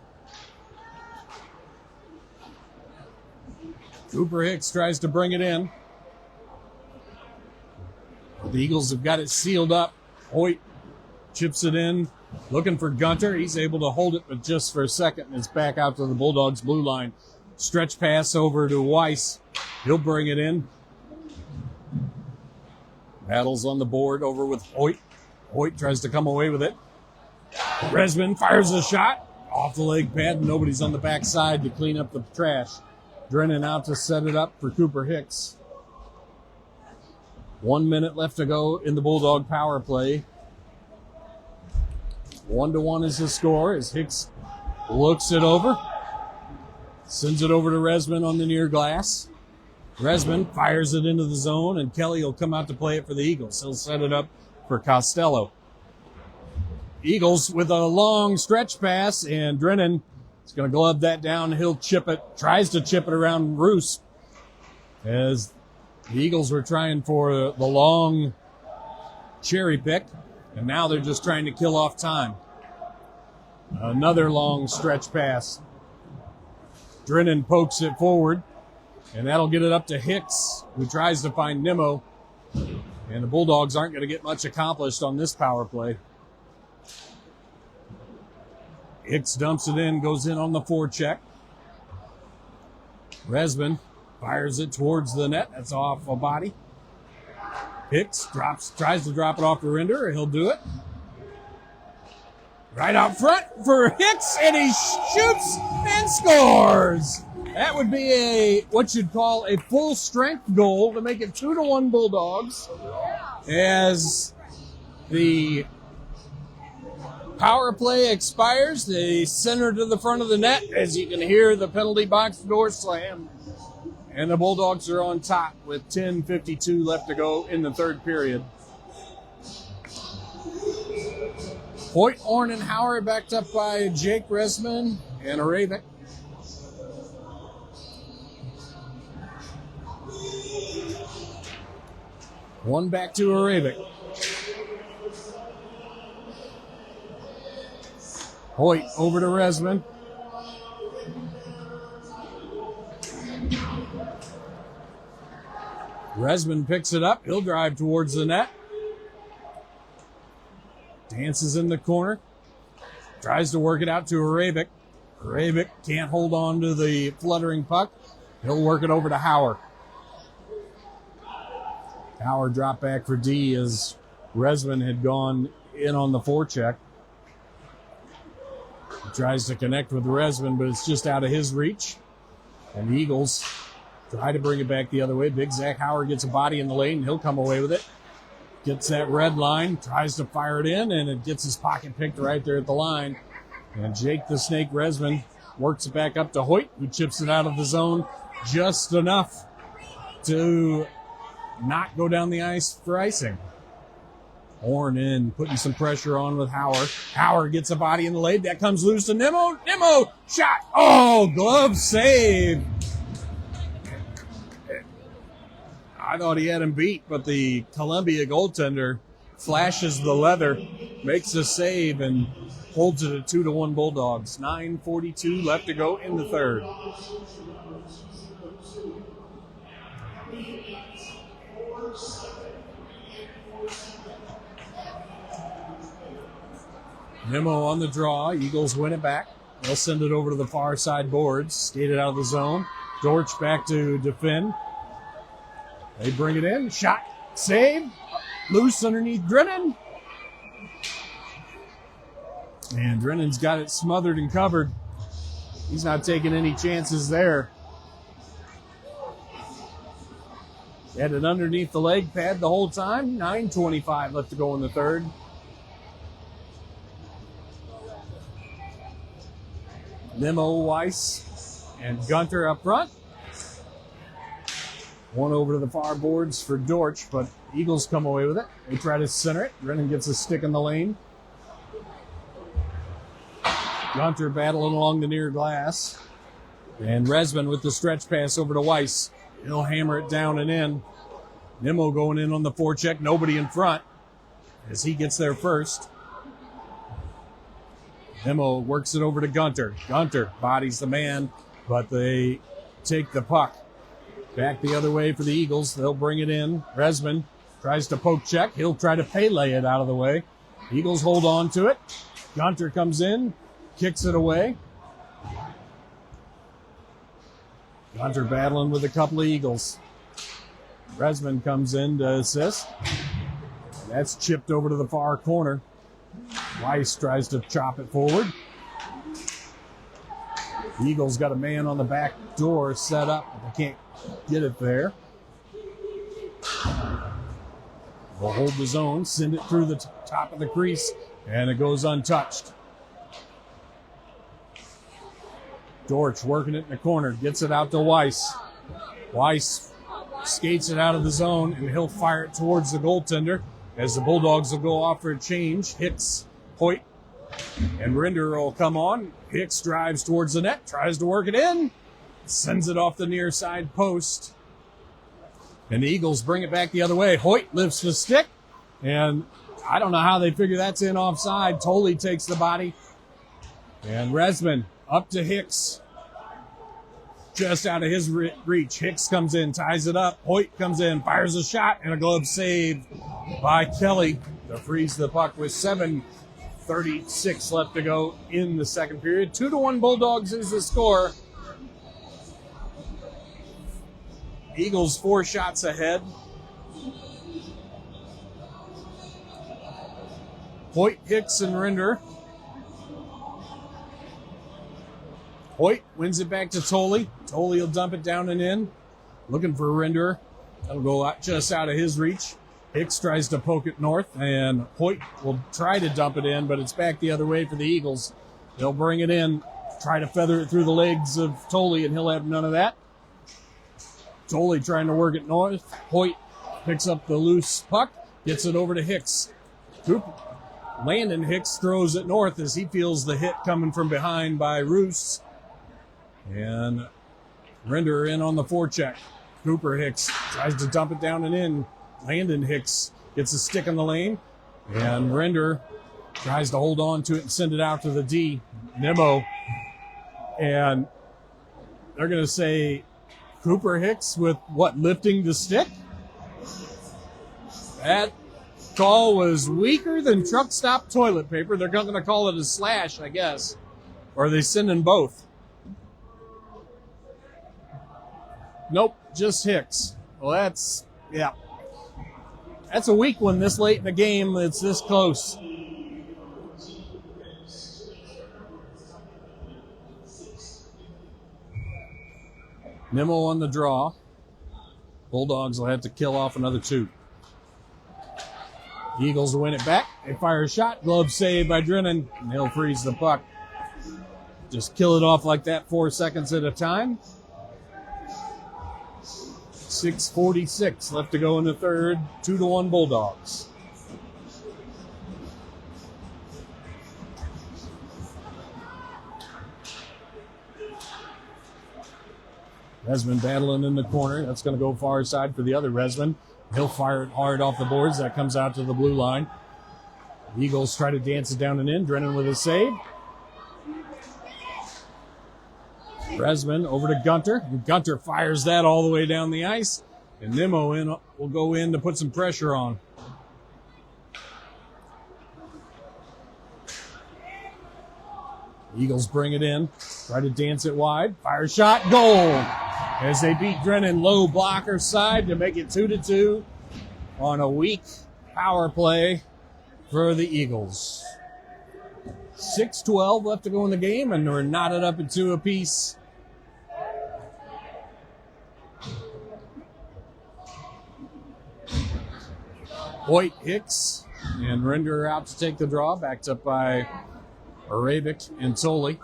Cooper Hicks tries to bring it in. The Eagles have got it sealed up. Hoyt chips it in, looking for Gunter. He's able to hold it, but just for a second, and it's back out to the Bulldogs' blue line. Stretch pass over to Weiss. He'll bring it in. Battles on the board over with Hoyt. Hoyt tries to come away with it. Resman fires a shot off the leg pad. Nobody's on the backside to clean up the trash. Drennan out to set it up for Cooper Hicks. 1 minute left to go in the Bulldog power play. 1-1 is the score as Hicks looks it over. Sends it over to Resman on the near glass. Resman fires it into the zone, and Kelly will come out to play it for the Eagles. He'll set it up for Costello. Eagles with a long stretch pass, and Drennan is going to glove that down. He'll chip it, tries to chip it around Roos as the Eagles were trying for the long cherry pick, and now they're just trying to kill off time. Another long stretch pass. Drennan pokes it forward, and that'll get it up to Hicks, who tries to find Nimmo. And the Bulldogs aren't going to get much accomplished on this power play. Hicks dumps it in, goes in on the forecheck. Resman fires it towards the net. That's off a body. Hicks tries to drop it off to Render. He'll do it. Right out front for Hicks, and he shoots and scores. That would be what you'd call a full-strength goal to make it 2-1 Bulldogs. As the power play expires, they center to the front of the net, as you can hear the penalty box door slam. And the Bulldogs are on top with 10:52 left to go in the third period. Hoyt, Orn, and Howard backed up by Jake Resman and Aravik. One back to Aravik. Hoyt over to Resman. Resman picks it up. He'll drive towards the net. Dances in the corner. Tries to work it out to Aravik. Aravik can't hold on to the fluttering puck. He'll work it over to Howard. Howard dropped back for D as Resman had gone in on the forecheck. He tries to connect with Resman, but it's just out of his reach. And the Eagles try to bring it back the other way. Big Zach Howard gets a body in the lane. He'll come away with it. Gets that red line, tries to fire it in, and it gets his pocket picked right there at the line. And Jake the Snake Resman works it back up to Hoyt, who chips it out of the zone just enough to not go down the ice for icing. Horn in, putting some pressure on with Howard. Howard gets a body in the lane. That comes loose to Nimmo. Nimmo, shot. Oh, glove save. I thought he had him beat, but the Columbia goaltender flashes the leather, makes the save, and holds it at 2-1 Bulldogs. 9:42 left to go in the third. Nimmo on the draw. Eagles win it back. They'll send it over to the far side boards. Skated out of the zone. Dortch back to defend. They bring it in. Shot. Save. Loose underneath Drennan. And Drennan's got it smothered and covered. He's not taking any chances there. Had it underneath the leg pad the whole time. 9:25 left to go in the third. Nimmo, Weiss, and Gunter up front. One over to the far boards for Dortch, but Eagles come away with it. They try to center it. Drennan gets a stick in the lane. Gunter battling along the near glass. And Resman with the stretch pass over to Weiss. He'll hammer it down and in. Nimmo going in on the forecheck. Nobody in front as he gets there first. Nimmo works it over to Gunter. Gunter bodies the man, but they take the puck. Back the other way for the Eagles. They'll bring it in. Resman tries to poke check. He'll try to Pele it out of the way. Eagles hold on to it. Gunter comes in, kicks it away. Gunter battling with a couple of Eagles. Resman comes in to assist. That's chipped over to the far corner. Weiss tries to chop it forward. The Eagles got a man on the back door set up, but they can't get it there. They'll hold the zone, send it through the top of the crease, and it goes untouched. Dortch working it in the corner, gets it out to Weiss. Weiss skates it out of the zone, and he'll fire it towards the goaltender as the Bulldogs will go off for a change. Hicks, Hoyt, and Rinder will come on. Hicks drives towards the net, tries to work it in, sends it off the near side post. And the Eagles bring it back the other way. Hoyt lifts the stick, and I don't know how they figure that's in offside. Tolley takes the body. And Resman up to Hicks. Just out of his reach. Hicks comes in, ties it up. Hoyt comes in, fires a shot, and a glove save by Kelly to freeze the puck with 7:36 left to go in the second period. 2-1 Bulldogs is the score. Eagles 4 shots ahead. Hoyt, Hicks, and Rinder. Hoyt wins it back to Tolley. Tolley will dump it down and in. Looking for Rinder. That'll go out just out of his reach. Hicks tries to poke it north, and Hoyt will try to dump it in, but it's back the other way for the Eagles. They'll bring it in, try to feather it through the legs of Tolley, and he'll have none of that. Tolley trying to work it north. Hoyt picks up the loose puck, gets it over to Hicks. Landon Hicks throws it north as he feels the hit coming from behind by Roos. And Render in on the forecheck. Cooper Hicks tries to dump it down and in. Landon Hicks gets a stick in the lane. And Render tries to hold on to it and send it out to the D. Nemo. And they're going to say Cooper Hicks with what, lifting the stick? That call was weaker than truck stop toilet paper. They're going to call it a slash, I guess. Or are they sending both? Nope, just Hicks. Well, that's a weak one this late in the game. It's this close. Nemo on the draw. Bulldogs will have to kill off another 2. Eagles will win it back. They fire a shot. Glove save by Drennan. And he'll freeze the puck. Just kill it off like that 4 seconds at a time. 6:46 left to go in the third. 2-1 Bulldogs. Resman battling in the corner. That's going to go far side for the other Resman. He'll fire it hard off the boards. That comes out to the blue line. The Eagles try to dance it down and in. Drennan with a save. Resman over to Gunter. And Gunter fires that all the way down the ice. And Nemo will go in to put some pressure on. Eagles bring it in. Try to dance it wide. Fire shot. Goal! As they beat Drennan low blocker side to make it 2-2 on a weak power play for the Eagles. 6:12 left to go in the game, and we're knotted up at 2 apiece. Hoyt, Hicks, and Render out to take the draw. Backed up by Arabic and Tolley.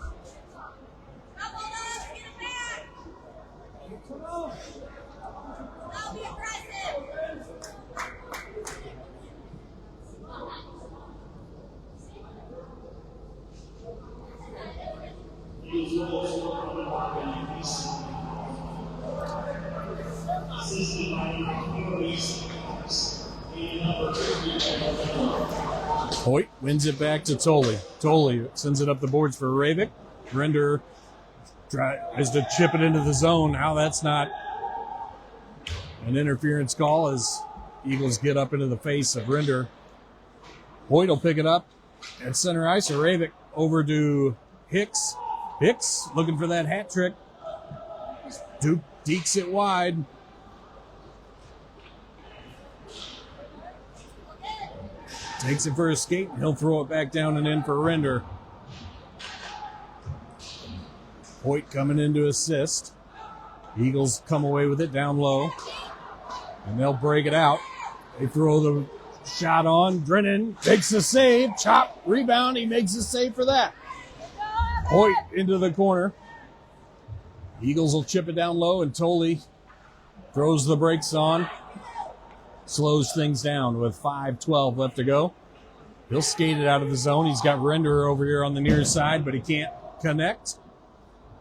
Hoyt wins it back to Tolley. Tolley sends it up the boards for Ravik. Render tries to chip it into the zone. Now that's not an interference call as Eagles get up into the face of Render. Hoyt will pick it up at center ice. Ravik over to Hicks. Hicks looking for that hat trick. Duke dekes it wide. Takes it for a skate. He'll throw it back down and in for Render. Hoyt coming in to assist. Eagles come away with it down low. And they'll break it out. They throw the shot on. Drennan makes the save. Chop, rebound. He makes the save for that. Hoyt into the corner. Eagles will chip it down low, and Tolley throws the brakes on. Slows things down with 5:12 left to go. He'll skate it out of the zone. He's got Render over here on the near side, but he can't connect.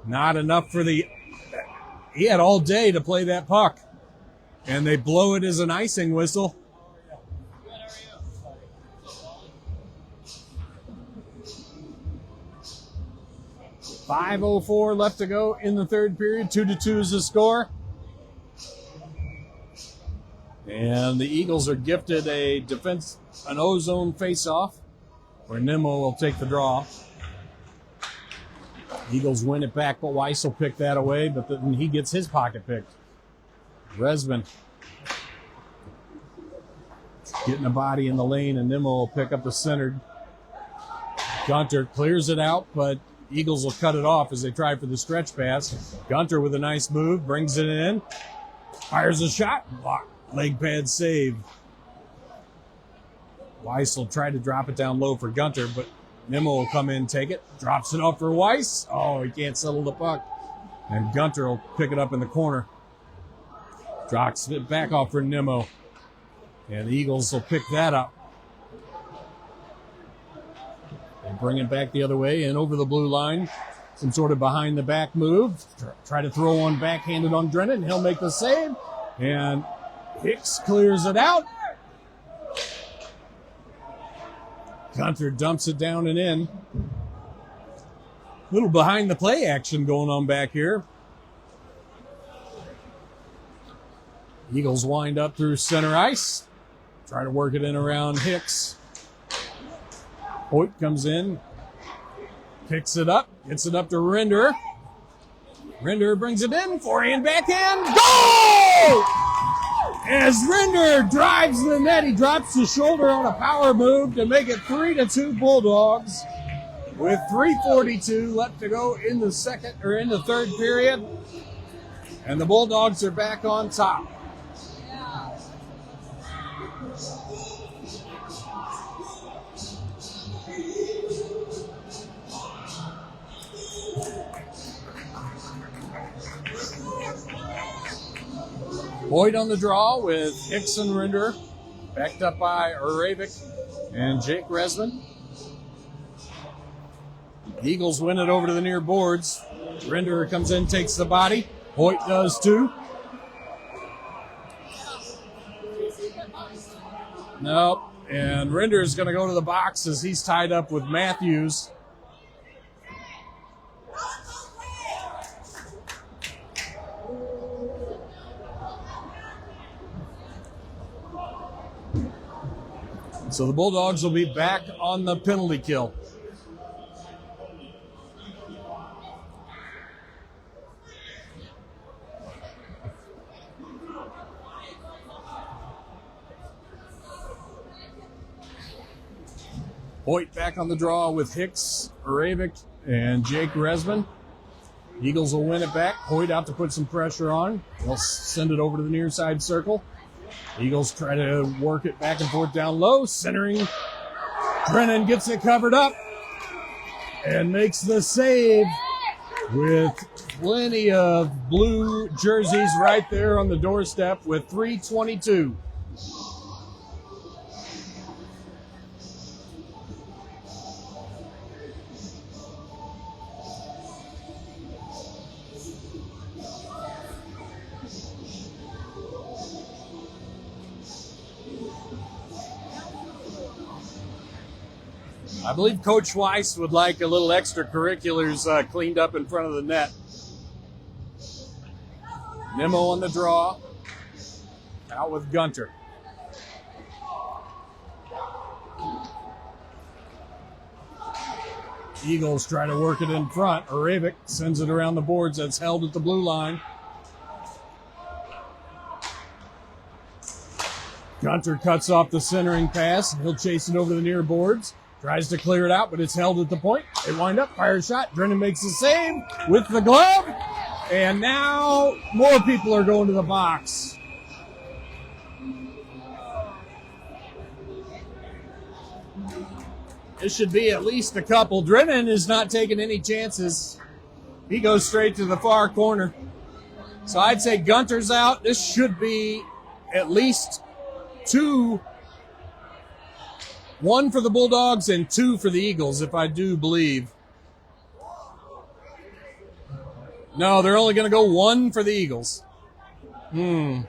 Not enough for the... He had all day to play that puck. And they blow it as an icing whistle. .504 left to go in the third period. 2-2 is the score. And the Eagles are gifted an ozone face-off where Nemo will take the draw. Eagles win it back, but Weiss will pick that away, but then he gets his pocket picked. Resman getting a body in the lane, and Nemo will pick up the centered. Gunter clears it out, but Eagles will cut it off as they try for the stretch pass. Gunter with a nice move, brings it in, fires a shot, leg pad save. Weiss will try to drop it down low for Gunter, but Nemo will come in, take it, drops it off for Weiss. Oh, he can't settle the puck. And Gunter will pick it up in the corner. Drops it back off for Nemo. And the Eagles will pick that up. bring it back the other way and over the blue line. Some sort of behind the back move. Try to throw one backhanded on Drennan. He'll make the save. And Hicks clears it out. Gunter dumps it down and in. Little behind the play action going on back here. Eagles wind up through center ice. Try to work it in around Hicks. Hoyt comes in. Picks it up. Gets it up to Render. Render brings it in. Forehand, backhand. Goal! As Render drives the net, he drops the shoulder on a power move to make it 3-2 Bulldogs. With 3:42 left to go in the third period. And the Bulldogs are back on top. Boyd on the draw with Hicks and Render, backed up by Uravik and Jake Resman. Eagles win it over to the near boards. Render comes in, takes the body. Hoyt does too. Nope. And Render is going to go to the box as he's tied up with Matthews. So the Bulldogs will be back on the penalty kill. Hoyt back on the draw with Hicks, Uravik, and Jake Resman. Eagles will win it back. Hoyt out to put some pressure on. They'll send it over to the near side circle. Eagles try to work it back and forth down low. Centering. Brennan gets it covered up and makes the save with plenty of blue jerseys right there on the doorstep with 3:22. I believe Coach Weiss would like a little extracurriculars cleaned up in front of the net. Nemo on the draw. Out with Gunter. Eagles try to work it in front. Uravik sends it around the boards. That's held at the blue line. Gunter cuts off the centering pass. He'll chase it over the near boards. Tries to clear it out, but it's held at the point. They wind up, fire a shot. Drennan makes the save with the glove. And now more people are going to the box. This should be at least a couple. Drennan is not taking any chances. He goes straight to the far corner. So I'd say Gunter's out. This should be at least two. One for the Bulldogs and two for the Eagles, if I do believe. No, they're only going to go one for the Eagles. I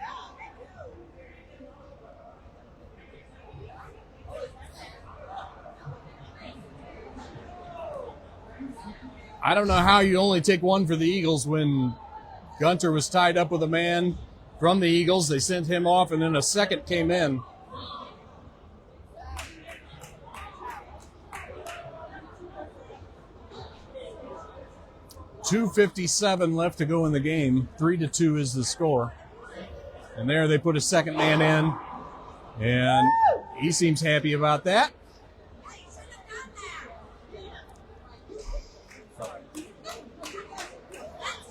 don't know how you only take one for the Eagles when Gunter was tied up with a man from the Eagles. They sent him off, and then a second came in. .257 left to go in the game. 3-2 is the score. And there they put a second man in. And he seems happy about that.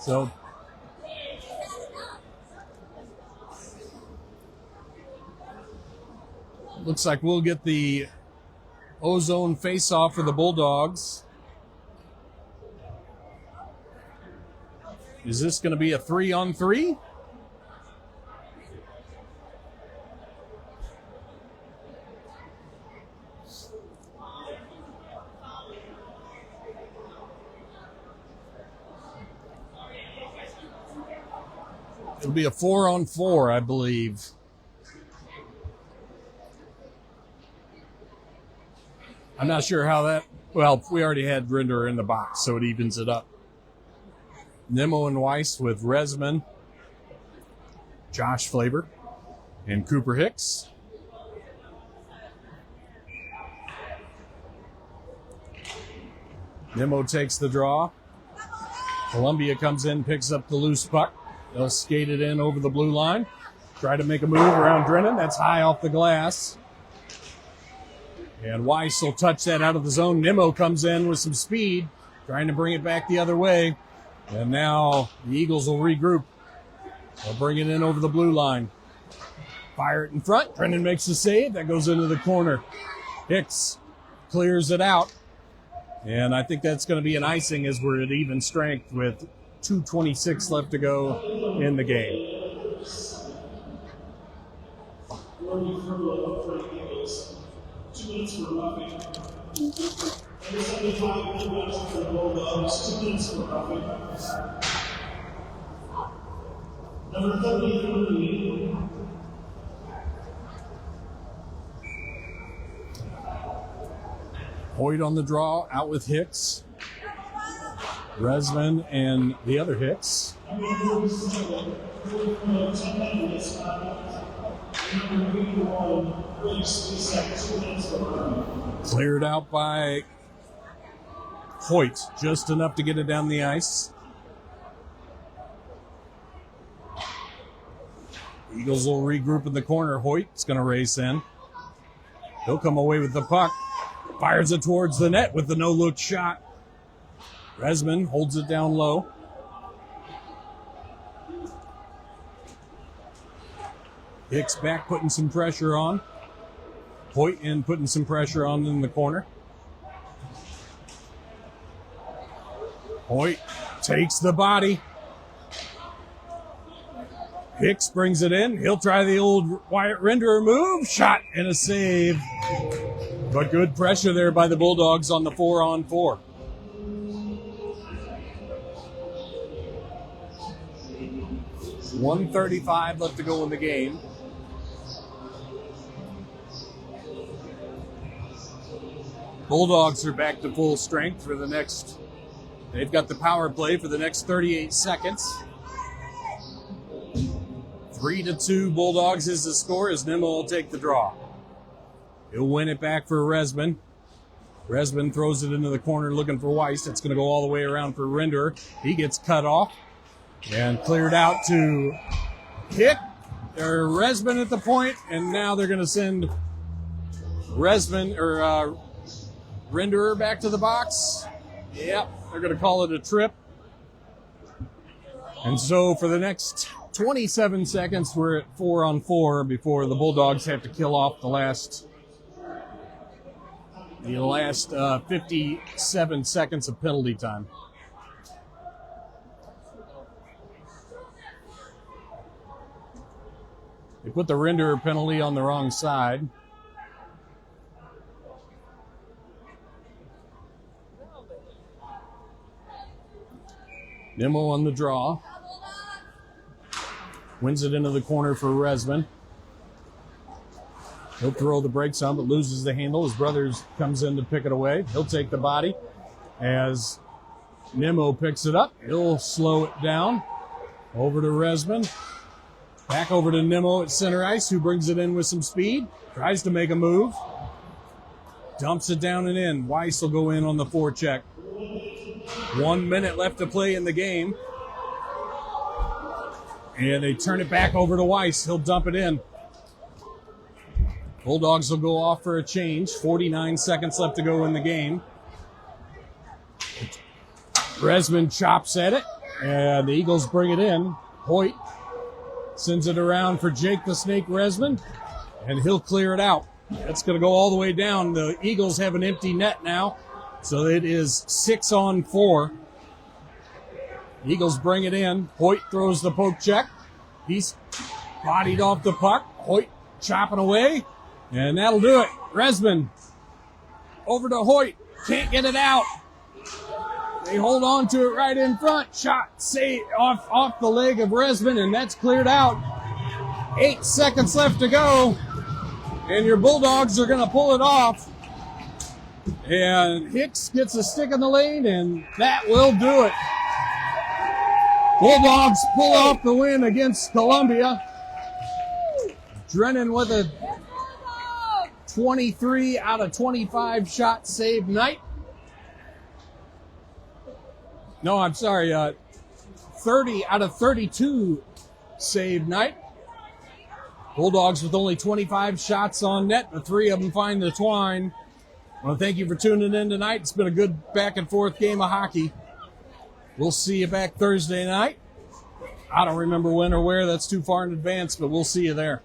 So looks like we'll get the ozone face-off for the Bulldogs. Is this going to be a 3-on-3? It'll be a 4-on-4, I believe. I'm not sure how that... Well, we already had Rinder in the box, so it evens it up. Nimmo and Weiss with Resman, Josh Flavor, and Cooper Hicks. Nimmo takes the draw. Columbia comes in, picks up the loose puck. They'll skate it in over the blue line. Try to make a move around Drennan. That's high off the glass. And Weiss will touch that out of the zone. Nimmo comes in with some speed, trying to bring it back the other way. And now the Eagles will regroup. They'll bring it in over the blue line. Fire it in front. Drennan makes the save. That goes into the corner. Hicks clears it out. And I think that's going to be an icing as we're at even strength with 2:26 left to go in the game. Hoyt on the draw, out with Hicks. Resman and the other Hicks. Cleared out by Hoyt, just enough to get it down the ice. Eagles will regroup in the corner. Hoyt's going to race in. He'll come away with the puck. Fires it towards the net with the no-look shot. Resman holds it down low. Hicks back, putting some pressure on. Hoyt in, putting some pressure on in the corner. Hoyt takes the body. Hicks brings it in. He'll try the old Wyatt Renderer move. Shot and a save. But good pressure there by the Bulldogs on the 4-on-4. .135 left to go in the game. Bulldogs are back to full strength for the next... They've got the power play for the next 38 seconds. 3-2 Bulldogs is the score as Nimmo will take the draw. He'll win it back for Resman. Resman throws it into the corner looking for Weiss. It's going to go all the way around for Renderer. He gets cut off and cleared out to Resman at the point, and now they're going to send Renderer back to the box. Yep, they're going to call it a trip. And so for the next 27 seconds, we're at 4-on-4 before the Bulldogs have to kill off the last 57 seconds of penalty time. They put the Renderer penalty on the wrong side. Nimmo on the draw. Wins it into the corner for Resman. He'll throw the brakes on, but loses the handle. His brother comes in to pick it away. He'll take the body as Nimmo picks it up. He'll slow it down. Over to Resman. Back over to Nimmo at center ice, who brings it in with some speed. Tries to make a move. Dumps it down and in. Weiss will go in on the forecheck. 1 minute left to play in the game. And they turn it back over to Weiss. He'll dump it in. Bulldogs will go off for a change. 49 seconds left to go in the game. Resman chops at it, and the Eagles bring it in. Hoyt sends it around for Jake the Snake Resman, and he'll clear it out. That's going to go all the way down. The Eagles have an empty net now, so it is 6-on-4. Eagles bring it in. Hoyt throws the poke check. He's bodied off the puck. Hoyt chopping away. And that'll do it. Resman over to Hoyt. Can't get it out. They hold on to it right in front. Shot saved off the leg of Resman, and that's cleared out. 8 seconds left to go. And your Bulldogs are going to pull it off. And Hicks gets a stick in the lane, and that will do it. Bulldogs pull off the win against Columbia. Drennan with a 23 out of 25 shot save night. No, I'm sorry, 30 out of 32 save night. Bulldogs with only 25 shots on net, but 3 of them find the twine. I want to thank you for tuning in tonight. It's been a good back and forth game of hockey. We'll see you back Thursday night. I don't remember when or where. That's too far in advance, but we'll see you there.